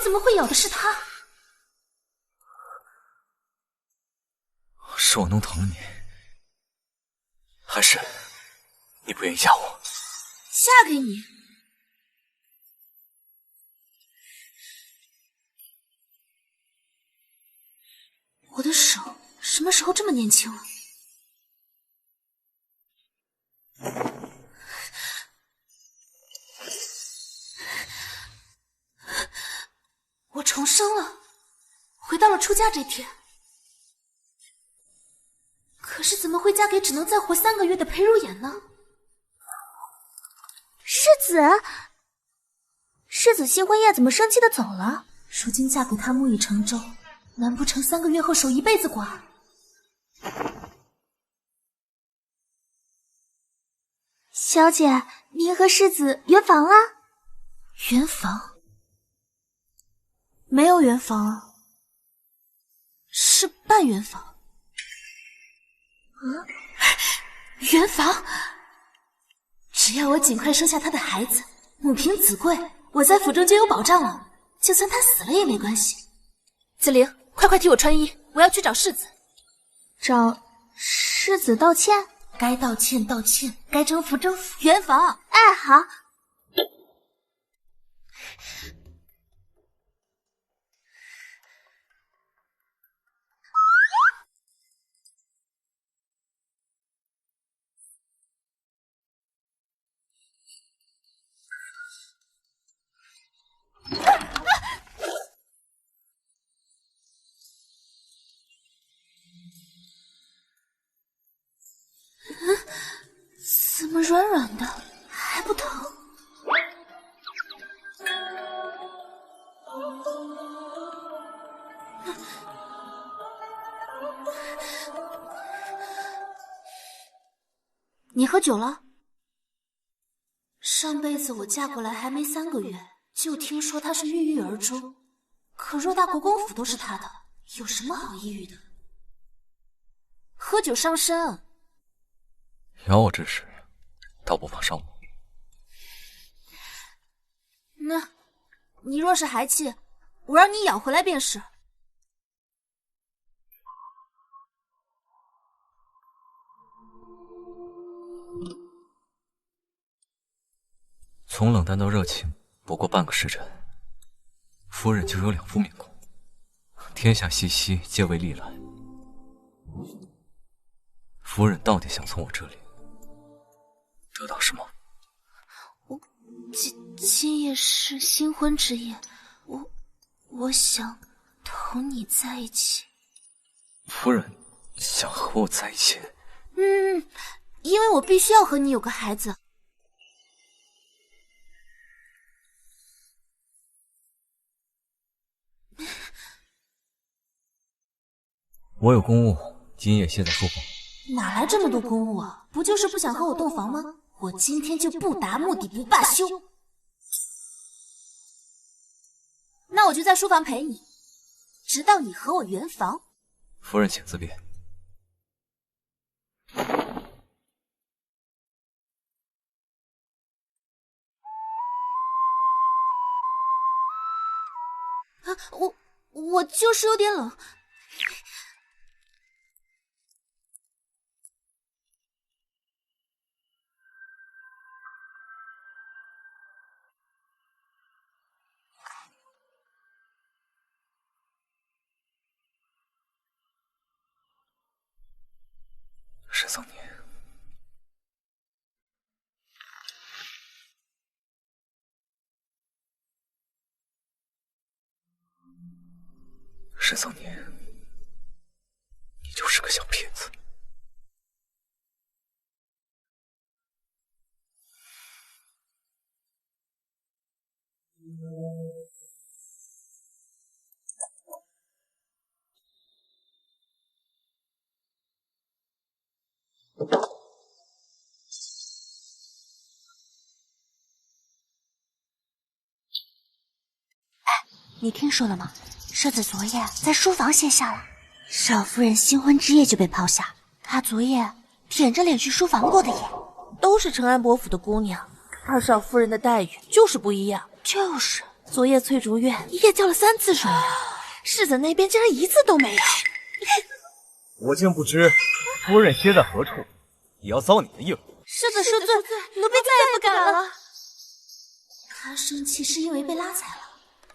怎么会咬的是他？是我弄疼了你，还是你不愿意嫁我？嫁给你？我的手什么时候这么年轻了？我重生了，回到了出嫁这天。可是怎么会嫁给只能再活3个月的裴如妍呢？世子新婚夜怎么生气的走了？如今嫁给他木已成舟，难不成3个月后守一辈子寡？小姐，您和世子圆房了？圆房？没有圆房啊，是半圆房。圆房？只要我尽快生下他的孩子，母凭子贵，我在府中就有保障了。就算他死了也没关系。子玲，快替我穿衣，我要去找世子。找世子道歉？该道歉道歉，该征服征服。圆房。哎，好。怎么软软的，还不疼？你喝酒了？上辈子我嫁过来还没3个月，就听说他是郁郁而终。可若大国公府都是他的，有什么好抑郁的？喝酒伤身。咬我之时，倒不妨伤我。那，你若是还气，我让你咬回来便是。从冷淡到热情，不过半个时辰，夫人就有2副面孔，天下熙熙，皆为利来。夫人到底想从我这里得到什么？今夜是新婚之夜，我想同你在一起。夫人想和我在一起？因为我必须要和你有个孩子。我有公务，今夜歇在书房。哪来这么多公务啊？不就是不想和我洞房吗？我今天就不达目的不罢休。那我就在书房陪你，直到你和我圆房。夫人请自便。我就是有点冷。沈桑年，沈桑年，你就是个小骗子。你听说了吗？世子昨夜在书房歇下了，少夫人新婚之夜就被抛下，她昨夜舔着脸去书房过的夜。都是承安伯府的姑娘，二少夫人的待遇就是不一样。就是，昨夜翠竹院一夜叫了3次水呀，世子那边竟然一次都没有。我竟不知夫人歇在何处，也要遭你的议论。世子恕罪，奴婢再也不敢了。他生气是因为被拉踩了，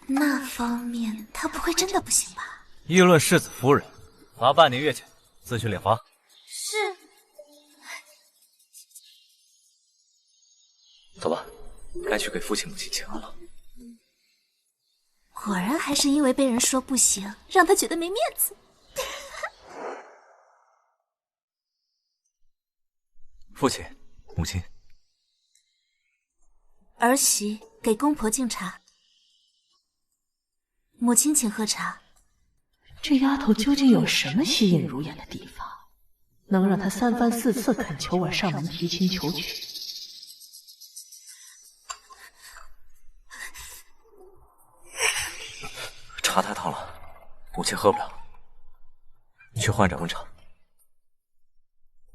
那方面他不会真的不行吧？议论世子夫人，罚半年月钱，自去敛罚。是。走吧，该去给父亲母亲请安了。果然还是因为被人说不行，让他觉得没面子。父亲，母亲，儿媳给公婆敬茶。母亲请喝茶。这丫头究竟有什么吸引如眼的地方，能让她3番4次恳求我上门提亲求娶？茶太烫了，母亲喝不了，你去换盏温茶。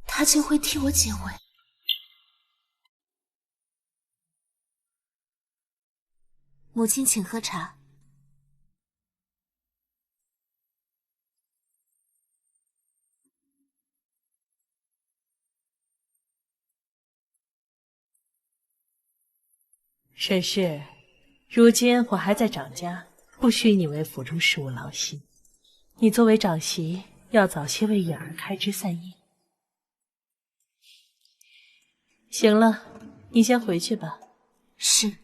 他竟会替我解围。母亲请喝茶。沈氏，如今我还在长家，不需你为府中事务劳心。你作为长媳，要早些为允儿开枝散叶。行了，你先回去吧。是。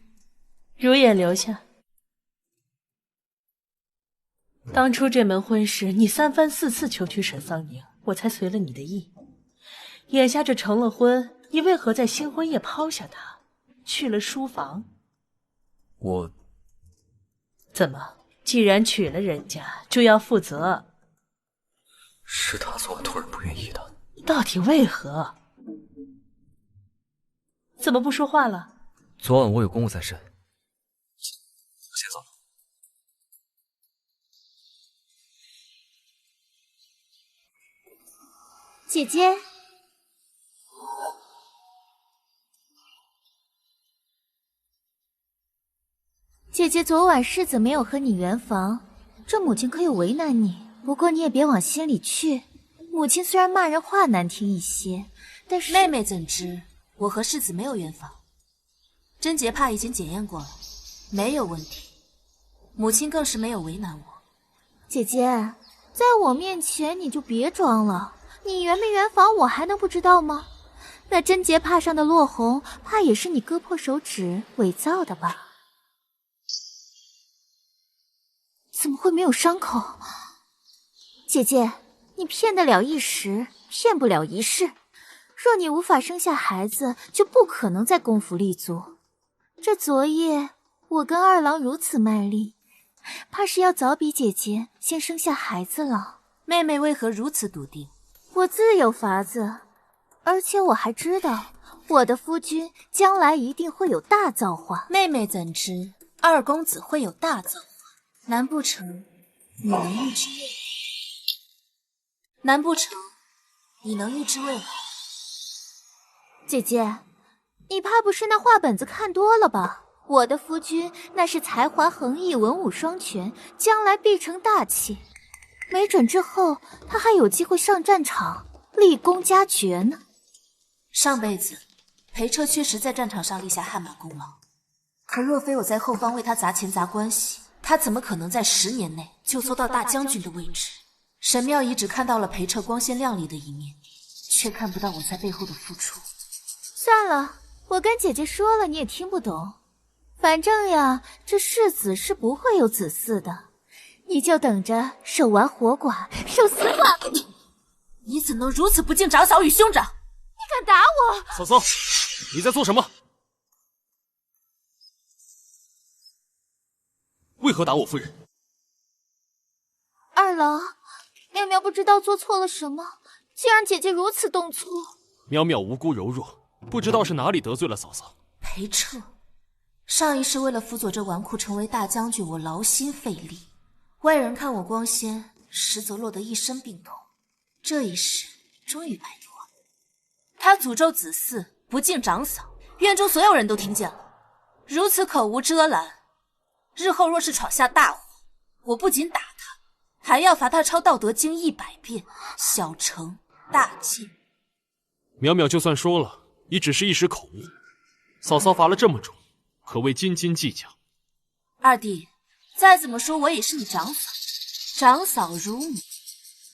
如也留下。当初这门婚事，你3番4次求娶沈桑宁，我才随了你的意。眼下这成了婚，你为何在新婚夜抛下他，去了书房？我怎么？既然娶了人家，就要负责。是他昨晚突然不愿意的。到底为何？怎么不说话了？昨晚我有公务在身，我先走了。姐姐，姐姐昨晚世子没有和你圆房，这母亲可有为难你？不过你也别往心里去。母亲虽然骂人话难听一些，但是妹妹怎知我和世子没有圆房？贞洁帕已经检验过了，没有问题。母亲更是没有为难我。姐姐，在我面前你就别装了，你圆没圆房我还能不知道吗？那贞洁帕上的落红，怕也是你割破手指伪造的吧？怎么会没有伤口？姐姐，你骗得了一时，骗不了一世。若你无法生下孩子，就不可能在宫府立足。这昨夜我跟二郎如此卖力，怕是要早比姐姐先生下孩子了。妹妹为何如此笃定？我自有法子，而且我还知道我的夫君将来一定会有大造化。妹妹怎知二公子会有大造化？难不成你能预知未来？难不成你能预知未来？姐姐，你怕不是那画本子看多了吧？我的夫君那是才华横溢，文武双全，将来必成大器。没准之后他还有机会上战场，立功加爵呢。上辈子裴彻确实在战场上立下汗马功劳，可若非我在后方为他砸钱砸关系，他怎么可能在10年内就做到大将军的位置？沈妙仪只看到了裴彻光鲜亮丽的一面，却看不到我在背后的付出。算了，我跟姐姐说了你也听不懂。反正呀，这世子是不会有子嗣的，你就等着守完活寡，守死寡。你怎能如此不敬长嫂与兄长？你敢打我！嫂嫂，你在做什么？为何打我夫人？二郎，妙妙不知道做错了什么，竟让姐姐如此动粗。淼淼无辜柔弱，不知道是哪里得罪了嫂嫂。裴彻，上一世为了辅佐这纨绔成为大将军，我劳心费力，外人看我光鲜，实则落得一身病痛。这一世终于摆脱。他诅咒子嗣，不敬长嫂，院中所有人都听见了，如此口无遮拦，日后若是闯下大祸，我不仅打他，还要罚他抄《道德经》100遍，小惩大戒。淼淼就算说了，也只是一时口误。嫂嫂罚了这么重，可谓斤斤计较。二弟，再怎么说我也是你长嫂，长嫂如母，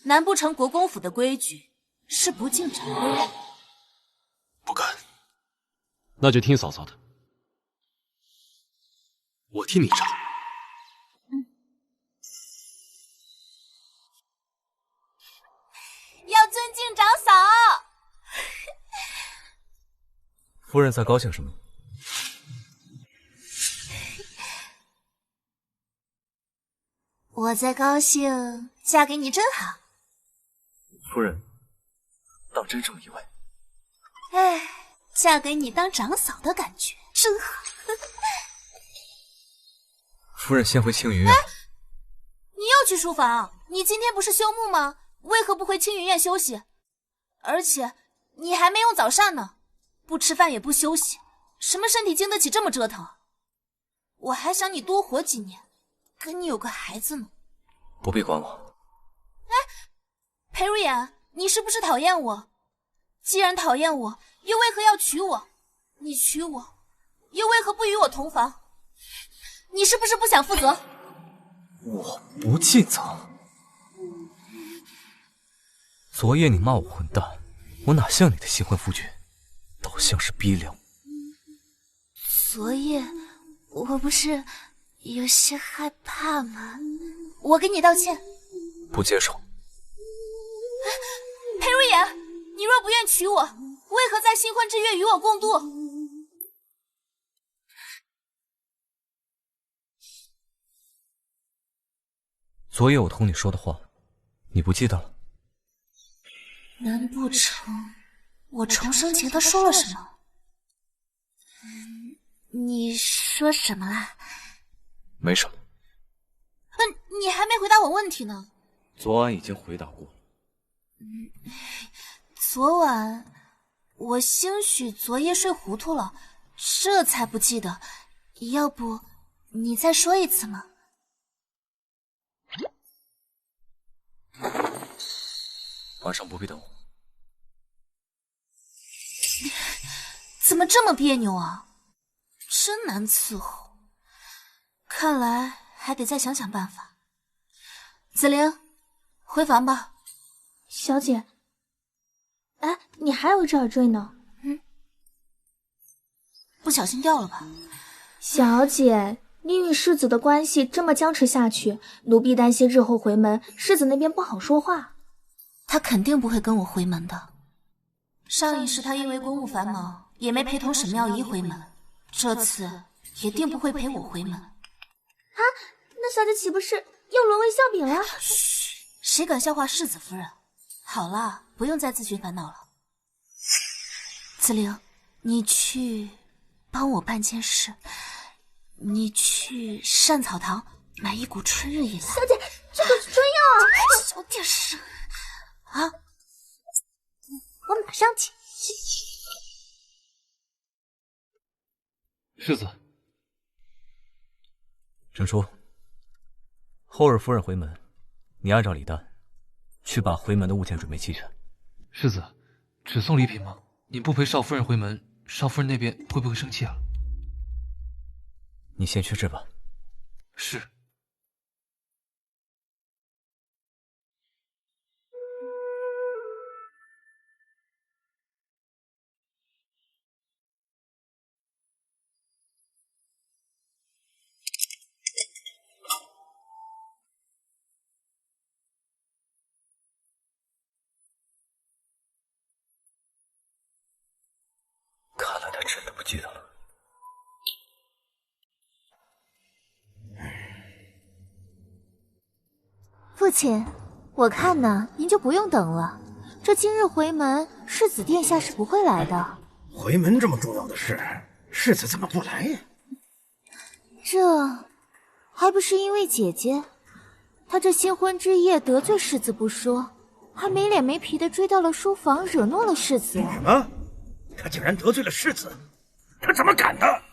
难不成国公府的规矩是不敬长辈？不敢。那就听嫂嫂的，我替你查。要尊敬长嫂。夫人在高兴什么？我在高兴嫁给你真好。夫人，当真这么意外？哎，嫁给你当长嫂的感觉真好。夫人先回青云院。你又去书房？你今天不是休沐吗？为何不回青云院休息？而且你还没用早膳呢，不吃饭也不休息，什么身体经得起这么折腾？我还想你多活几年，跟你有个孩子呢。不必管我。哎，裴如眼，你是不是讨厌我？既然讨厌我，又为何要娶我？你娶我，又为何不与我同房？你是不是不想负责？我不尽责。昨夜你骂我混蛋，我哪像你的新婚夫君，倒像是逼良。昨夜我不是有些害怕吗？我给你道歉。不接受。裴如眼，你若不愿娶我，为何在新婚之夜与我共度？昨夜我同你说的话，你不记得了？难不成我重生前他说了什么？你说什么啦？没什么。你还没回答我问题呢。昨晚已经回答过了。昨晚我兴许昨夜睡糊涂了，这才不记得。要不你再说一次吗？晚上不必等我。怎么这么别扭啊？真难伺候，看来还得再想想办法。紫菱，回房吧。小姐，哎，你还有一只耳坠呢。不小心掉了吧？小姐，你与世子的关系这么僵持下去，奴婢担心日后回门，世子那边不好说话。他肯定不会跟我回门的。上一世他因为公务繁忙，也没陪同沈妙仪回门，这次也定不会陪我回门。啊，那小姐岂不是又沦为笑柄了？嘘，谁敢笑话世子夫人？好了，不用再自寻烦恼了。紫菱，你去帮我办件事，你去善草堂买一股春日饮来。小姐，这可是春药啊！小点声啊！我马上去。世子，沈叔，后日夫人回门，你按照礼单去把回门的物件准备齐全。世子，只送礼品吗？您不陪少夫人回门，少夫人那边会不会生气啊？你先去置办。是。看来他真的不记得了。父亲，我看呢，您就不用等了。这今日回门，世子殿下是不会来的。回门这么重要的事，世子怎么不来呀？这还不是因为姐姐，她这新婚之夜得罪世子不说，还没脸没皮的追到了书房，惹怒了世子。什么？他竟然得罪了世子？他怎么敢的？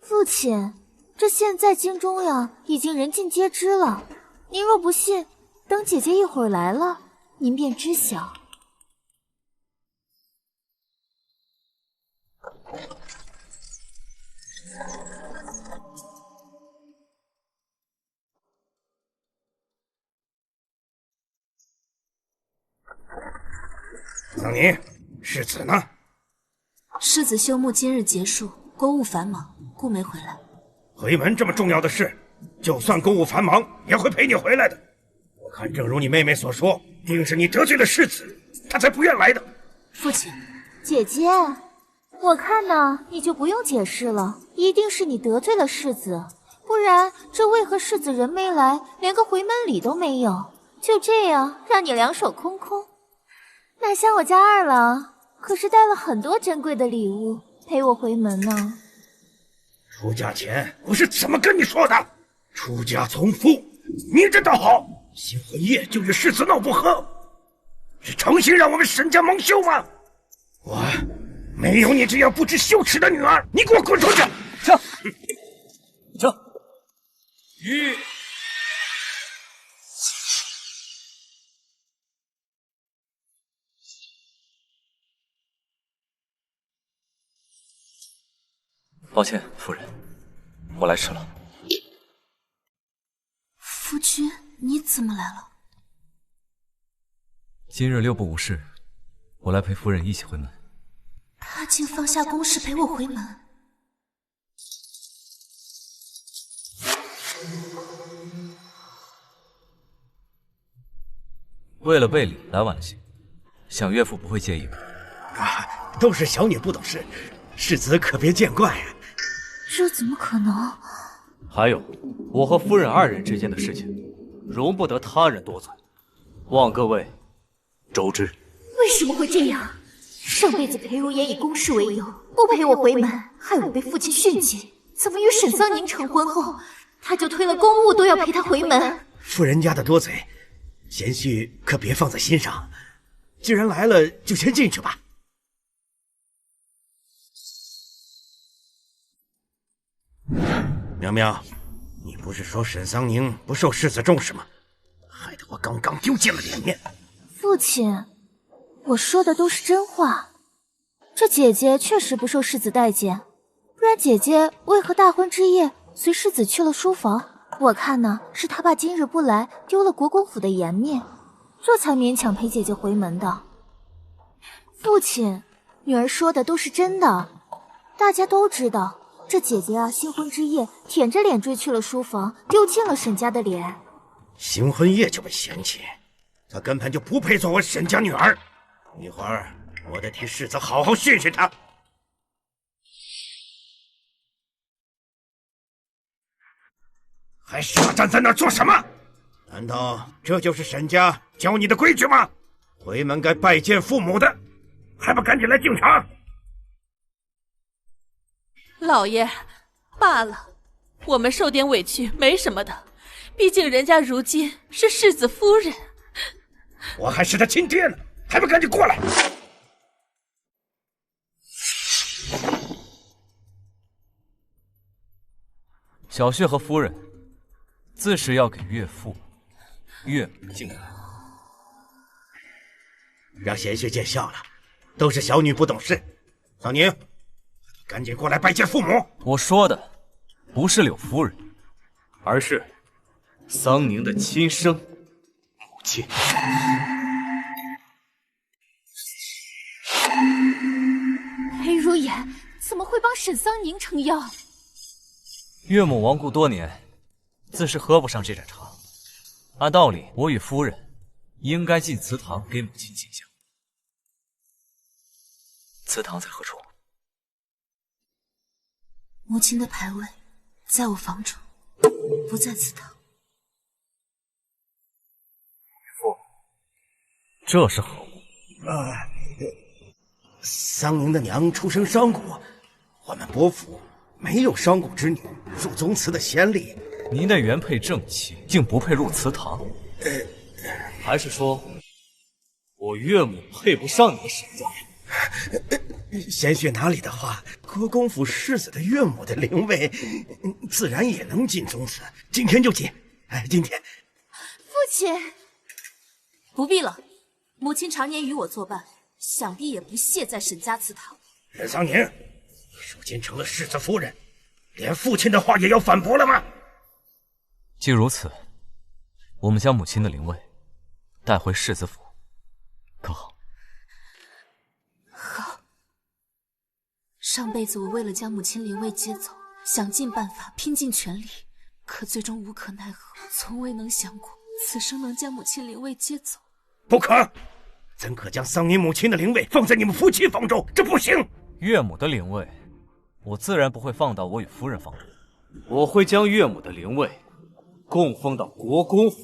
父亲，这现在京中呀，已经人尽皆知了。您若不信，等姐姐一会儿来了，您便知晓。桑宁，世子呢？世子休沐今日结束，公务繁忙，故没回来。回门这么重要的事，就算公务繁忙，也会陪你回来的。我看正如你妹妹所说，定是你得罪了世子，她才不愿来的。父亲，姐姐，我看呢，你就不用解释了，一定是你得罪了世子，不然这为何世子人没来，连个回门礼都没有，就这样让你两手空空？哪像我家二郎，可是带了很多珍贵的礼物陪我回门呢。出嫁前我是怎么跟你说的？出家从夫，你这倒好，新婚夜就与世子闹不和，是诚心让我们沈家蒙羞吗？我没有你这样不知羞耻的女儿，你给我滚出去！撤！撤！吁！抱歉，夫人，我来迟了。夫君，你怎么来了？今日六部无事，我来陪夫人一起回门。他竟放下公事陪我回门。为了备礼来晚了些，想岳父不会介意吧？啊，都是小女不懂事，世子可别见怪啊。这怎么可能？还有，我和夫人二人之间的事情，容不得他人多嘴，望各位周知。为什么会这样？上辈子裴如言以公事为由，不陪我回门，害我被父亲训诫。怎么与沈桑宁成婚后，他就推了公务都要陪他回门？夫人家的多嘴，贤婿可别放在心上。既然来了，就先进去吧。苗苗，你不是说沈桑宁不受世子重视吗？害得我刚刚丢尽了脸面。父亲，我说的都是真话。这姐姐确实不受世子待见，不然姐姐为何大婚之夜随世子去了书房？我看呢，是他怕今日不来丢了国公府的颜面，这才勉强陪姐姐回门的。父亲，女儿说的都是真的，大家都知道。这姐姐啊，新婚之夜舔着脸追去了书房，丢尽了沈家的脸。新婚夜就被嫌弃，她根本就不配做我沈家女儿。一会儿我得替世子好好训训她。还傻站在那儿做什么？难道这就是沈家教你的规矩吗？回门该拜见父母的，还不赶紧来敬茶？老爷，罢了，我们受点委屈没什么的，毕竟人家如今是世子夫人。我还是他亲爹呢，还不赶紧过来！小婿和夫人自是要给岳父、岳母敬礼，让贤婿见笑了，都是小女不懂事。桑宁，赶紧过来拜见父母。我说的不是柳夫人，而是桑宁的亲生母亲。裴如言怎么会帮沈桑宁撑腰？岳母亡故多年，自是喝不上这盏茶。按道理，我与夫人应该进祠堂给母亲敬香。祠堂在何处？母亲的牌位在我房中，不在祠堂。父，这是何物？桑宁的娘出身商贾，我们伯府没有商贾之女入宗祠的先例。您的原配正妻竟不配入祠堂？还是说我岳母配不上你的沈家？鲜血哪里的话，国公府世子的岳母的灵位，自然也能进宗祠。今天就进，今天。父亲，不必了。母亲常年与我作伴，想必也不屑在沈家祠堂。任桑宁，你如今成了世子夫人，连父亲的话也要反驳了吗？既如此，我们将母亲的灵位带回世子府，可好？好。上辈子我为了将母亲灵位接走，想尽办法，拼尽全力，可最终无可奈何，从未能想过此生能将母亲灵位接走。不可！怎可将桑宁母亲的灵位放在你们夫妻房中？这不行！岳母的灵位，我自然不会放到我与夫人房中，我会将岳母的灵位供奉到国公府。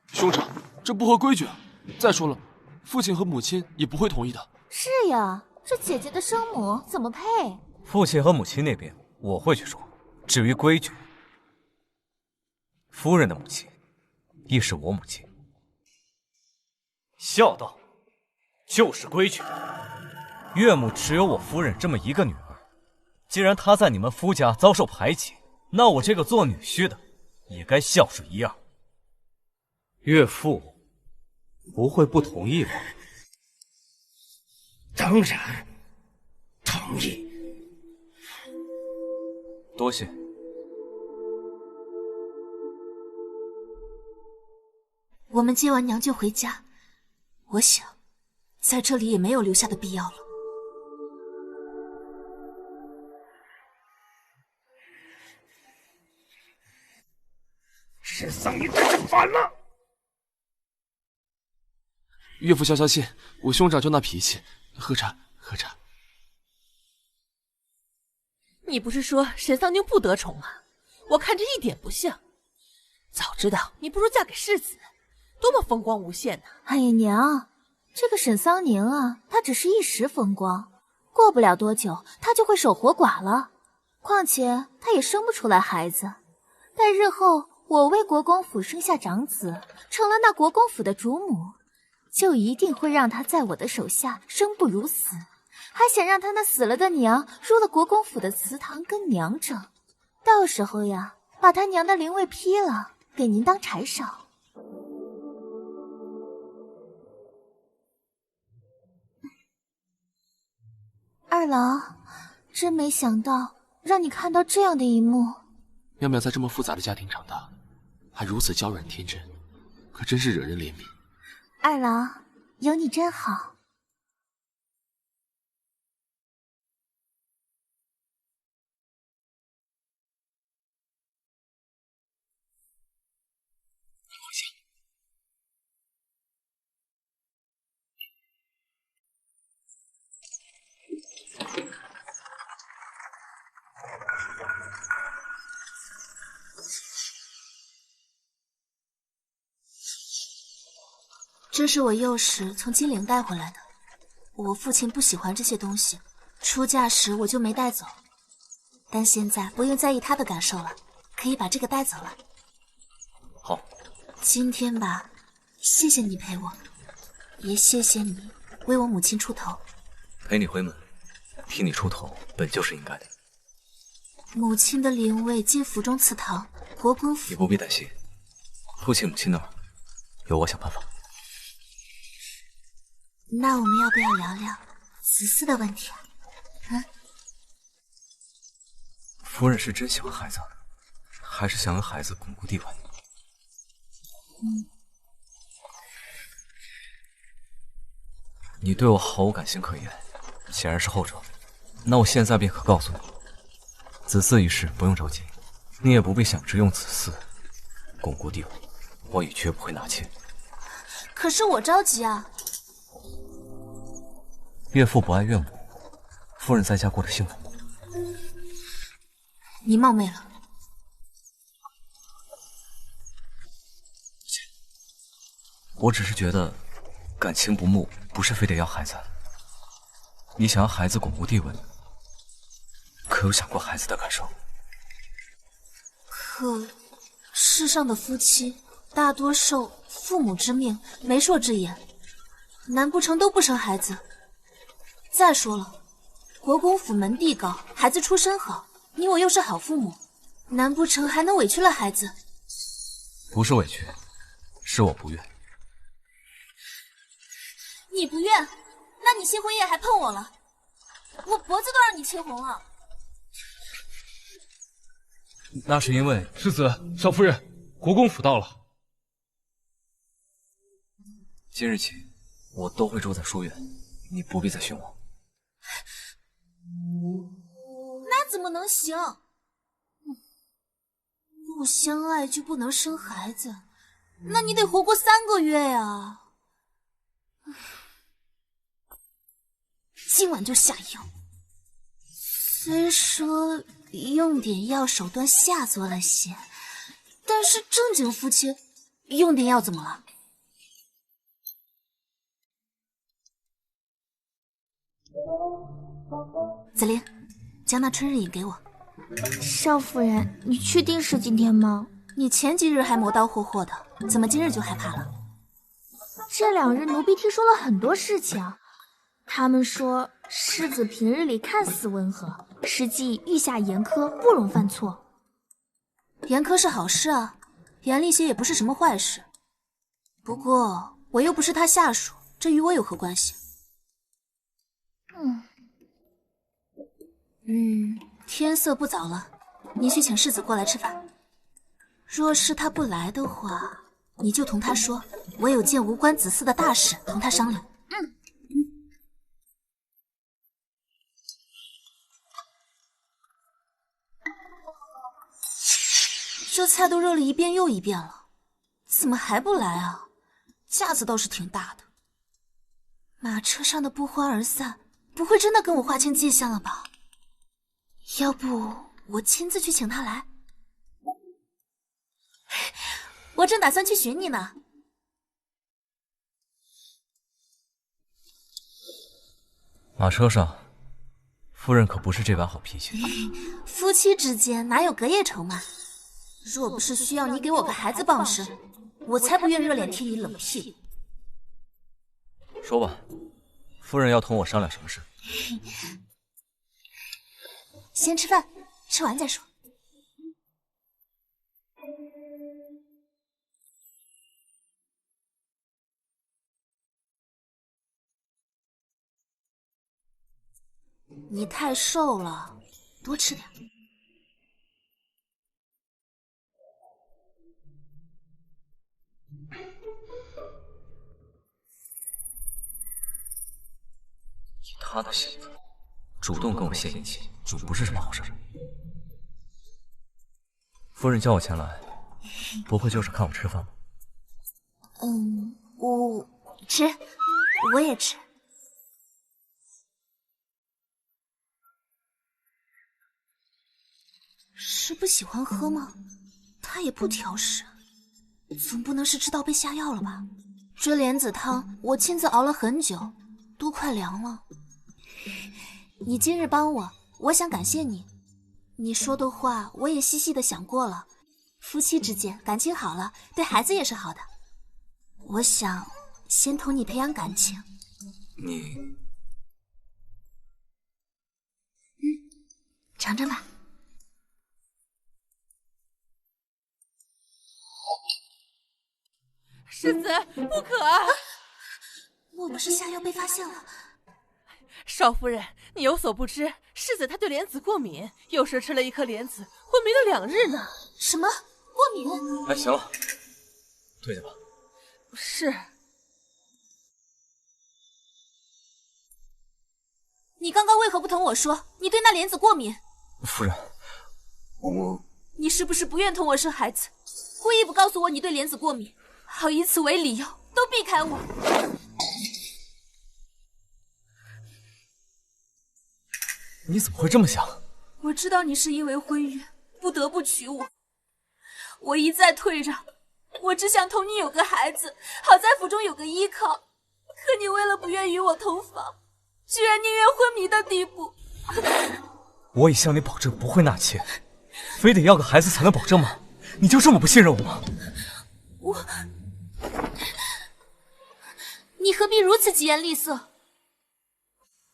兄长，这不合规矩啊！再说了，父亲和母亲也不会同意的。是呀，这姐姐的生母怎么配？父亲和母亲那边我会去说，至于规矩，夫人的母亲亦是我母亲。孝道就是规矩。岳母只有我夫人这么一个女儿，既然她在你们夫家遭受排挤，那我这个做女婿的也该孝顺一样。岳父不会不同意吧？当然同意。多谢。我们接完娘就回家，我想在这里也没有留下的必要了。沈桑宁真是烦了！岳父消消气，我兄长就那脾气。喝茶，喝茶。你不是说沈桑宁不得宠吗？我看着一点不像。早知道你不如嫁给世子，多么风光无限呢！哎呀，娘，这个沈桑宁啊，她只是一时风光，过不了多久，她就会守活寡了。况且她也生不出来孩子，待日后我为国公府生下长子，成了那国公府的主母，就一定会让她在我的手下生不如死，还想让她那死了的娘入了国公府的祠堂跟娘争。到时候呀，把她娘的灵位劈了，给您当柴烧。二郎，真没想到让你看到这样的一幕。妙妙在这么复杂的家庭长大，还如此娇软天真，可真是惹人怜悯。二郎，有你真好。这是我幼时从金陵带回来的，我父亲不喜欢这些东西，出嫁时我就没带走。但现在不用在意他的感受了，可以把这个带走了。好，今天吧，谢谢你陪我，也谢谢你为我母亲出头。陪你回门，替你出头，本就是应该的。母亲的灵位进府中祠堂，国公府。你不必担心，父亲母亲那儿有我想办法。那我们要不要聊聊子嗣的问题啊？夫人是真喜欢孩子，还是想让孩子巩固地位？你对我毫无感情可言，显然是后者。那我现在便可告诉你，子嗣一事不用着急，你也不必想着用子嗣巩固地位，我也绝不会纳妾。可是我着急啊！岳父不爱岳母，夫人在家过得幸福吗？你冒昧了。我只是觉得感情不睦，不是非得要孩子。你想要孩子巩固地位，可有想过孩子的感受？可世上的夫妻大多受父母之命、媒妁之言，难不成都不生孩子？再说了，国公府门第高，孩子出身好，你我又是好父母，难不成还能委屈了孩子？不是委屈，是我不愿。你不愿？那你新婚夜还碰我了，我脖子都让你亲红了。那是因为世子，少夫人，国公府到了。今日起，我都会住在书院，你不必再训我。那怎么能行？不相爱就不能生孩子，那你得活过3个月呀！今晚就下药。虽说用点药手段下作了些，但是正经夫妻用点药怎么了？紫菱，将那春日饮给我。少夫人，你确定是今天吗？你前几日还磨刀霍霍的，怎么今日就害怕了？这2日奴婢听说了很多事情，他们说世子平日里看似温和，实际御下严苛，不容犯错。严苛是好事啊，严厉些也不是什么坏事。不过我又不是他下属，这与我有何关系？天色不早了，你去请世子过来吃饭。若是他不来的话，你就同他说，我有件无关子嗣的大事，同他商量。这菜都热了一遍又一遍了，怎么还不来啊？架子倒是挺大的。马车上的不欢而散，不会真的跟我划清界限了吧？要不我亲自去请他来？我正打算去寻你呢。马车上，夫人可不是这般好脾气。夫妻之间哪有隔夜仇嘛？若不是需要你给我个孩子傍身，我才不愿热脸贴你冷屁股。说吧，夫人要同我商量什么事？先吃饭，吃完再说。你太瘦了，多吃点。以他的性子，主动跟我献殷勤，就不是什么好事。夫人叫我前来，不会就是看我吃饭吧？我吃，我也吃。是不喜欢喝吗？他也不挑食，总不能是知道被下药了吧？这莲子汤我亲自熬了很久，都快凉了。你今日帮我，我想感谢你。你说的话我也细细的想过了，夫妻之间感情好了，对孩子也是好的。我想先同你培养感情。你，尝尝吧。世子，不可！莫不是下药被发现了？少夫人，你有所不知，世子他对莲子过敏，又是吃了一颗莲子，昏迷了2日呢。什么？过敏？哎，行了，退下吧。是。你刚刚为何不同我说你对那莲子过敏？夫人，我……你是不是不愿同我生孩子，故意不告诉我你对莲子过敏，好以此为理由都避开我？你怎么会这么想？我知道你是因为婚约不得不娶我，我一再退让，我只想同你有个孩子，好在府中有个依靠。可你为了不愿与我同房，居然宁愿昏迷的地步。我已向你保证不会纳妾，非得要个孩子才能保证吗？你就这么不信任我吗？你你何必如此疾言厉色？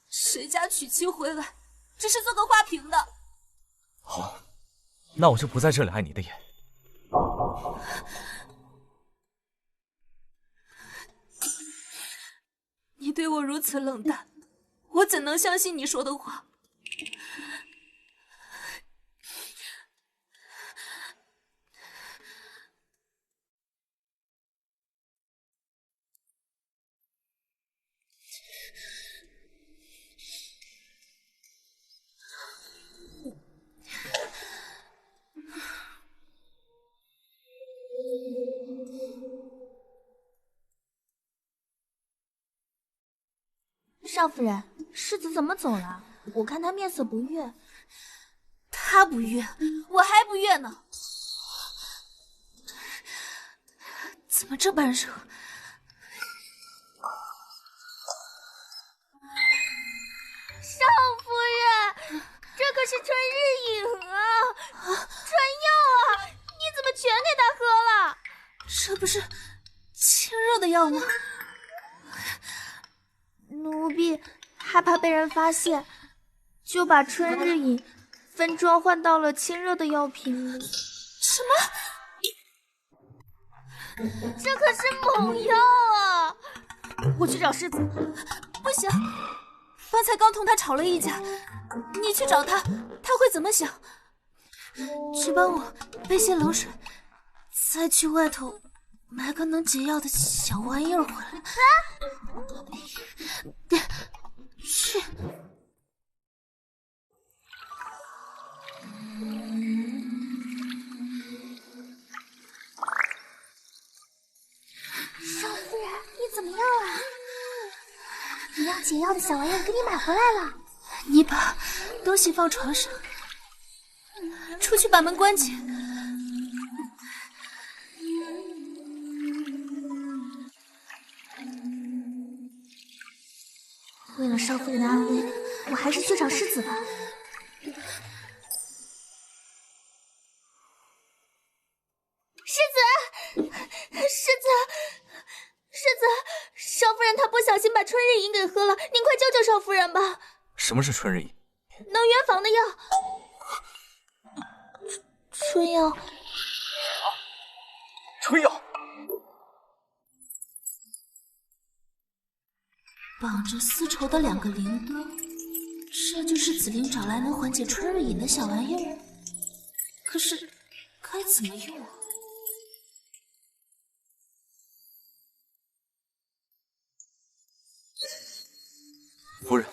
谁家娶妻回来，只是做个花瓶的。好，那我就不在这里碍你的眼。你对我如此冷淡，我怎能相信你说的话？少夫人，世子怎么走了？我看他面色不悦。他不悦，我还不悦呢。怎么这般热？少夫人，这可是春日饮啊，春药啊，你怎么全给他喝了？这不是清热的药吗？奴婢害怕被人发现，就把春日饮分装换到了清热的药瓶里。什么？这可是猛药啊！我去找世子。不行，方才刚同他吵了一架，你去找他，他会怎么想？去帮我备些冷水，再去外头买个能解药的小玩意儿回来。去。少夫人，你怎么样啊？你要解药的小玩意儿给你买回来了。你把东西放床上，出去把门关紧。为了少夫人的安危，我还是去找世子吧。世子，少夫人她不小心把春日饮给喝了，您快救救少夫人吧！什么是春日饮？能圆房的药。春药。春药。绑着丝绸的2个铃铛，这就是紫菱找来能缓解春日饮的小玩意儿。可是该怎么用啊？夫人。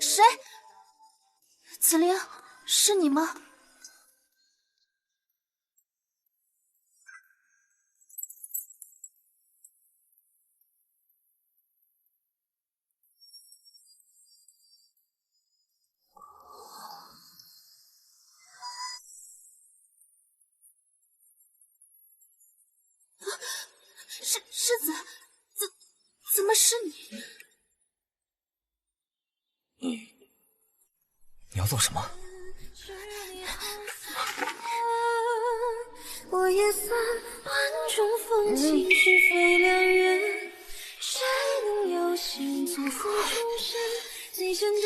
谁？紫菱，是你吗？世子，怎么是你？你要做什么？我也算万种风情，是非良缘，谁能有幸从此终身？最想动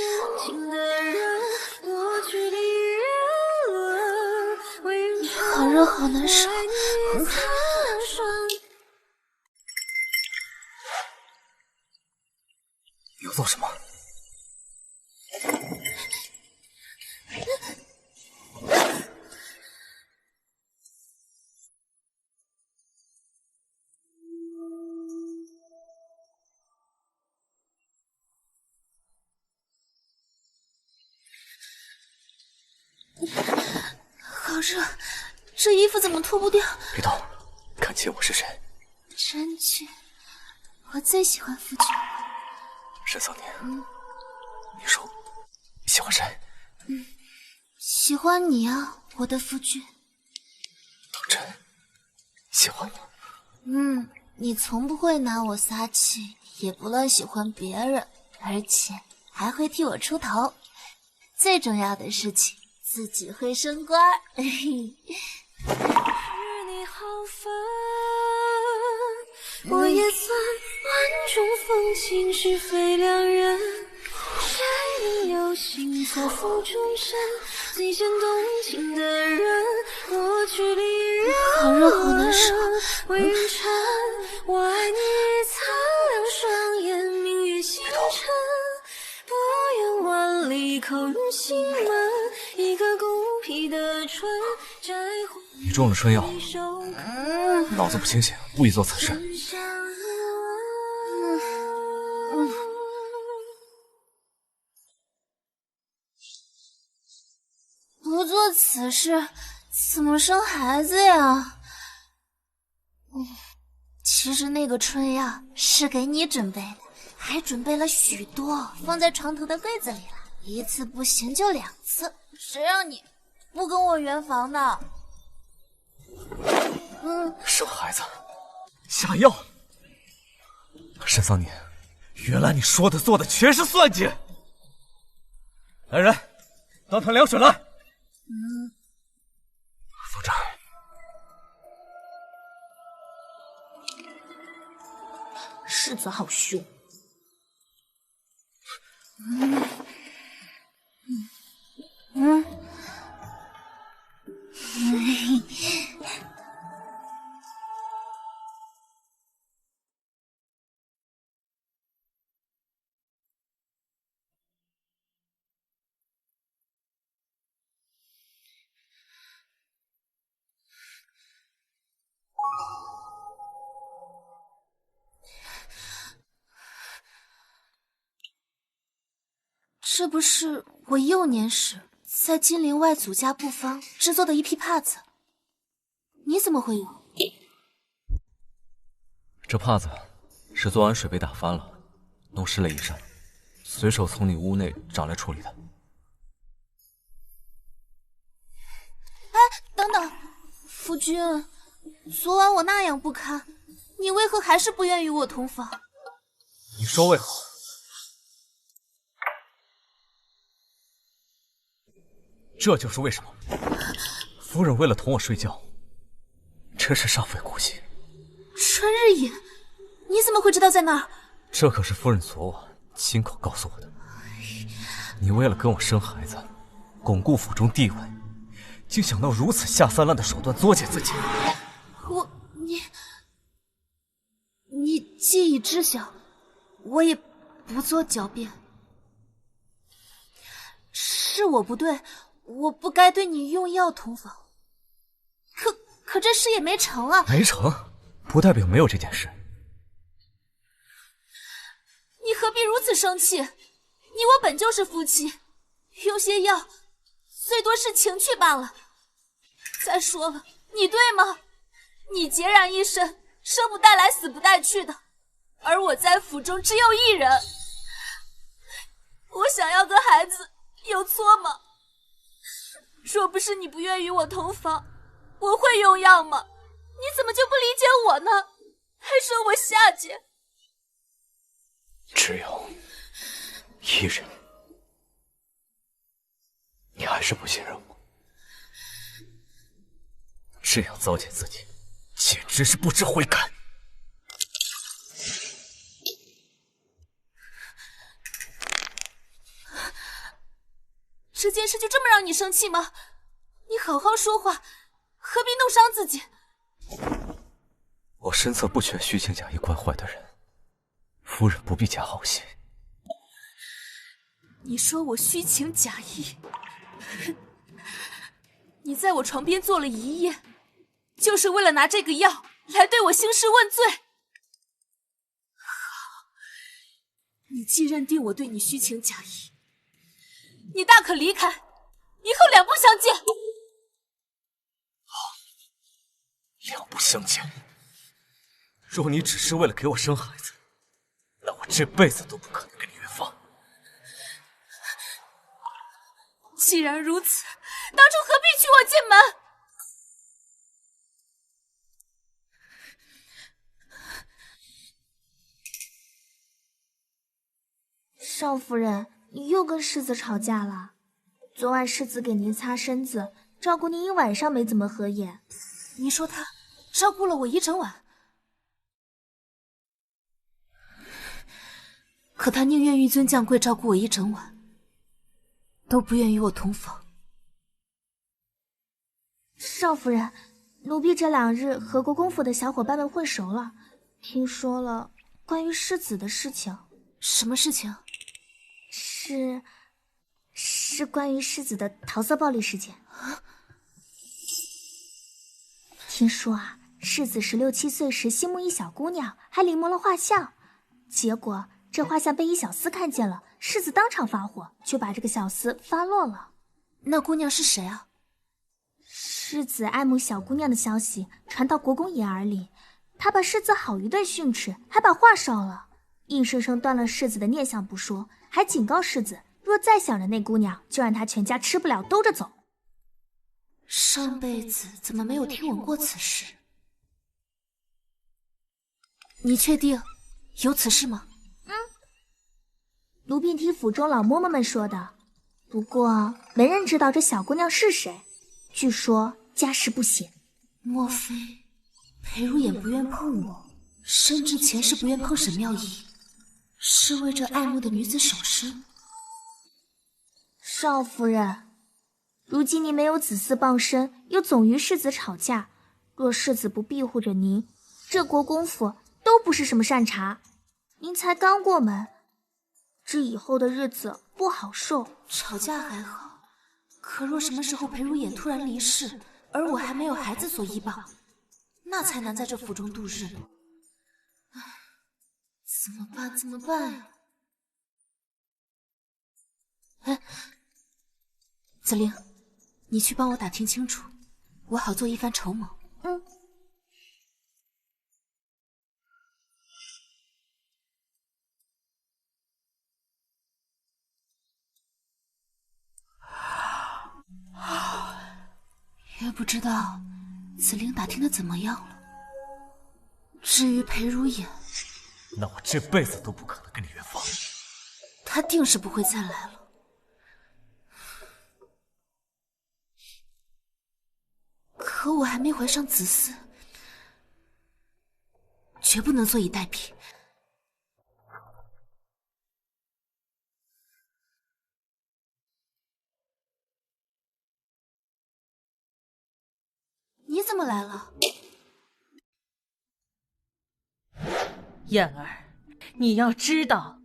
情的人，过去的人，为人好热，好难受。你要做什么？好热，这衣服怎么脱不掉？别动，看清我是谁。真俊，我最喜欢夫君。沈桑年，你说你喜欢谁？喜欢你啊，我的夫君。当真喜欢我？你从不会拿我撒气，也不乱喜欢别人，而且还会替我出头。最重要的事情，自己会升官。是你好烦，我也算万种风情，是非两人。谁能有幸错付终身？最先动情的人，过去里人。好热，好难受。为云尘，我爱你，苍凉双眼，明月星辰。不远万里，口入心门。一个孤僻的春，摘花。你中了春药，脑子不清醒，不宜做此事。不做此事，怎么生孩子呀？其实那个春药是给你准备的，还准备了许多，放在床头的柜子里了。一次不行就2次，谁让你不跟我圆房呢？生孩子，下药。沈桑年，原来你说的做的全是算计。来人，倒盆凉水来。放这儿。世子好凶。这不是我幼年时在金陵外祖家布坊制作的一匹帕子，你怎么会有？这帕子是昨晚水被打翻了，弄湿了衣衫，随手从你屋内找来处理的。哎，等等，夫君，昨晚我那样不堪，你为何还是不愿与我同房？你说为何？这就是为什么。夫人为了同我睡觉，真是煞费苦心。春日隐，你怎么会知道在那儿？这可是夫人昨晚亲口告诉我的。你为了跟我生孩子，巩固府中地位，竟想到如此下三滥的手段作践自己。你既已知晓，我也不做狡辩。是我不对，我不该对你用药同房。可这事也没成啊！没成，不代表没有这件事。你何必如此生气？你我本就是夫妻，用些药，最多是情趣罢了。再说了，你对吗？你孑然一身，生不带来，死不带去的，而我在府中只有一人。我想要个孩子，有错吗？若不是你不愿与我同房，我会用药吗？你怎么就不理解我呢？还说我下贱。只有一人，你还是不信任我？这样糟践自己，简直是不知悔改。这件事就这么让你生气吗？你好好说话，何必弄伤自己？我身侧不缺虚情假意惯坏的人，夫人不必假好心。你说我虚情假意？你在我床边坐了一夜，就是为了拿这个药来对我兴师问罪。好，你既认定我对你虚情假意，你大可离开，以后两不相见。好，两不相见。若你只是为了给我生孩子，那我这辈子都不可能跟你圆房。既然如此，当初何必娶我进门？少夫人，你又跟世子吵架了。昨晚世子给您擦身子，照顾您一晚上没怎么合眼。你说他照顾了我一整晚？可他宁愿纡尊降贵照顾我一整晚，都不愿与我同房。少夫人，奴婢这2日和国公府的小伙伴们混熟了，听说了关于世子的事情。什么事情？是关于世子的桃色暴力事件。听说啊，世子16、17岁时心目一小姑娘，还临摹了画像，结果这画像被一小厮看见了，世子当场发火，就把这个小厮发落了。那姑娘是谁啊？世子爱慕小姑娘的消息传到国公爷耳里，他把世子好一顿训斥，还把画烧了，硬生生断了世子的念想不说，还警告世子，若再想着那姑娘，就让他全家吃不了兜着走。上辈子怎么没有听闻过此事？你确定有此事吗？奴婢听府中老嬷嬷们说的，不过没人知道这小姑娘是谁，据说家世不显。莫非裴如眼不愿碰我，甚至前世不愿碰沈妙仪，是为这爱慕的女子守身？少夫人，如今您没有子嗣傍身，又总与世子吵架，若世子不庇护着您，这国公府都不是什么善茬。您才刚过门，这以后的日子不好受。吵架还好，可若什么时候裴如眼突然离世，而我还没有孩子所依傍，那才难在这府中度日呢。唉，怎么办？怎么办呀？哎，子玲，你去帮我打听清楚，我好做一番筹谋。也不知道子玲打听的怎么样了。至于裴如眼，那我这辈子都不可能跟你圆房。他定是不会再来了。可我还没怀上子嗣，绝不能坐以待毙。你怎么来了？燕儿，你要知道，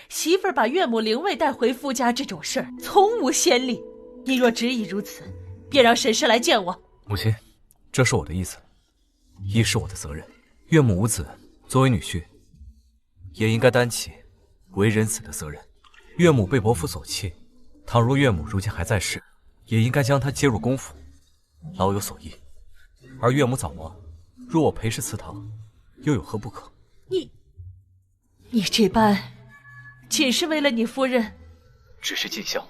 媳妇儿把岳母灵位带回夫家这种事儿从无先例。你若执意如此，便让沈氏来见我。母亲，这是我的意思，一是我的责任，岳母无子，作为女婿，也应该担起为人子的责任。岳母被伯父所弃，倘若岳母如今还在世，也应该将她接入公府，老有所依。而岳母早亡，若我裴氏祠堂，又有何不可？你这般，仅是为了你夫人？只是尽孝。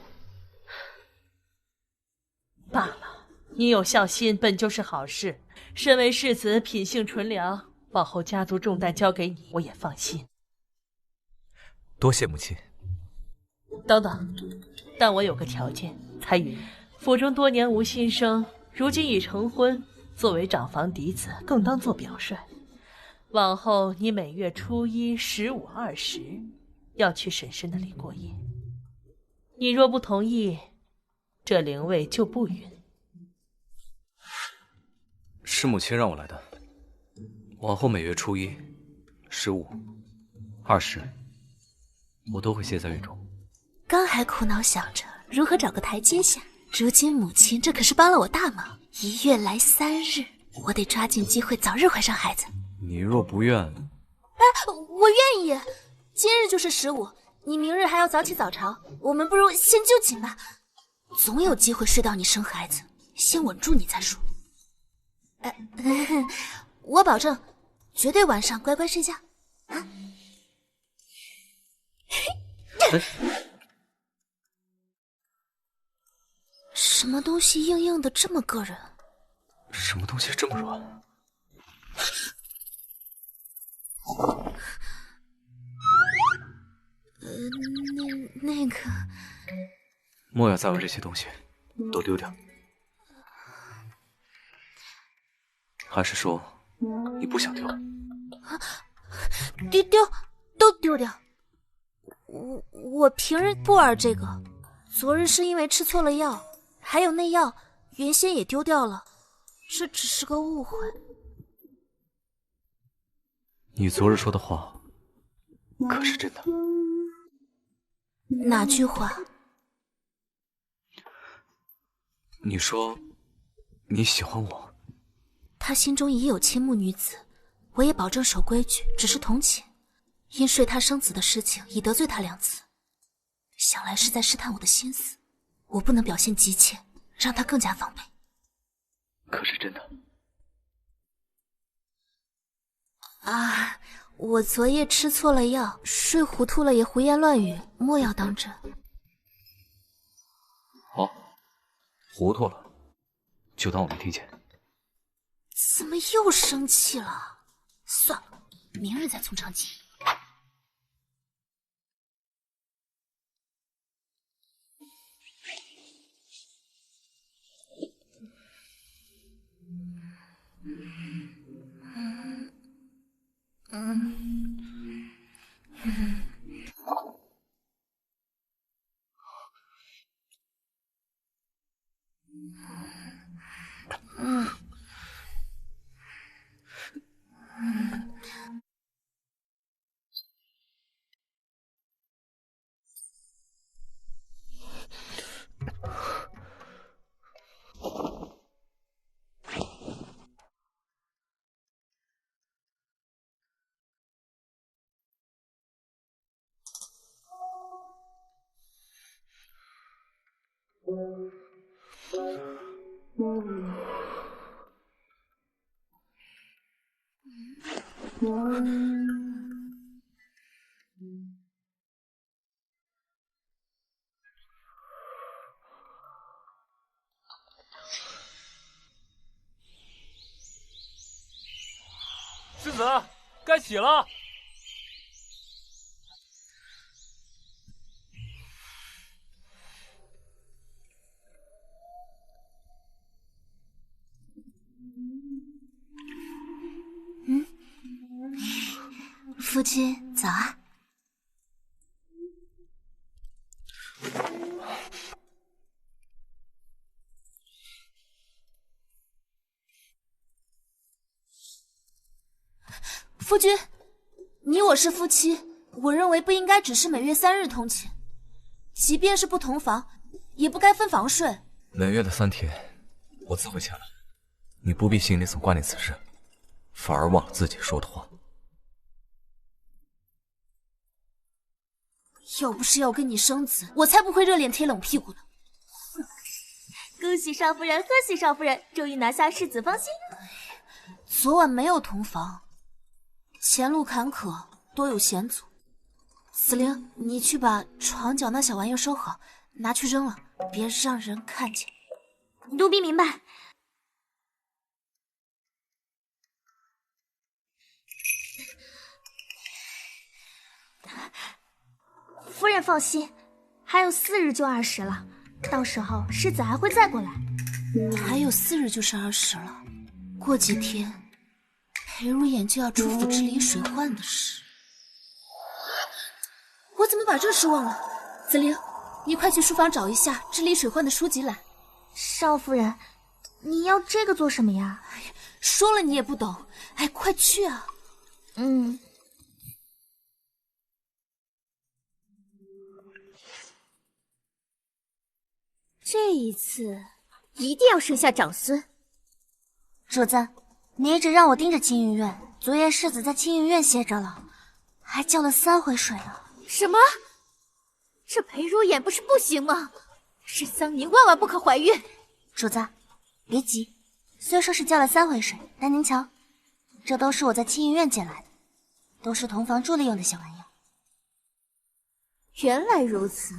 罢了，你有孝心本就是好事。身为世子，品性纯良，往后家族重担交给你，我也放心。多谢母亲。等等，但我有个条件，彩云，府中多年无新生，如今已成婚，作为长房嫡子，更当做表率。往后你每月初1、15、20要去沈氏那里过夜。你若不同意，这灵位就不允。是母亲让我来的，往后每月初1、15、20，我都会歇在院中。刚还苦恼想着如何找个台阶下，如今母亲这可是帮了我大忙。1月来3日，我得抓紧机会早日怀上孩子。你若不愿，我愿意。今日就是15，你明日还要早起早朝，我们不如先就寝吧，总有机会睡到你生孩子，先稳住你再说。我保证，绝对晚上乖乖睡觉。啊！什么东西硬硬的这么硌人？什么东西这么软？那个，莫要再玩这些东西，都丢掉。还是说你不想丢？丢，都丢掉。我平日不玩这个，昨日是因为吃错了药，还有那药原先也丢掉了，这只是个误会。你昨日说的话可是真的？哪句话？你说你喜欢我？他心中已有倾慕女子，我也保证守规矩，只是同情。因睡他生子的事情已得罪他2次，想来是在试探我的心思，我不能表现急切，让他更加防备。可是真的？啊，我昨夜吃错了药，睡糊涂了也胡言乱语，莫要当真。好，糊涂了，就当我没听见。怎么又生气了？算了，明日再从长计议。世子，该起了。夫君早啊。夫君，你我是夫妻，我认为不应该只是每月3日通寝，即便是不同房，也不该分房睡。每月的3天，我自会前来，你不必心里总挂念此事，反而忘了自己说的话。要不是要跟你生子，我才不会热脸贴冷屁股呢。恭喜少夫人，贺喜少夫人，终于拿下世子芳心。昨晚没有同房，前路坎坷，多有险阻。紫菱，你去把床角那小玩意收好，拿去扔了，别让人看见。奴婢明白。夫人放心，还有4日就20了，到时候世子还会再过来。还有4日就是20了，过几天裴如眼就要出府治理水患的事。我怎么把这事忘了？紫菱，你快去书房找一下治理水患的书籍来。少夫人，你要这个做什么呀？说了你也不懂，哎，快去啊！这一次一定要生下长孙。主子，你一直让我盯着青云院，昨夜世子在青云院歇着了，还叫了3回水了。什么？这裴如眼不是不行吗？沈桑宁万万不可怀孕。主子，别急，虽说是叫了3回水，但您瞧，这都是我在青云院捡来的，都是同房助力用的小玩意儿。原来如此，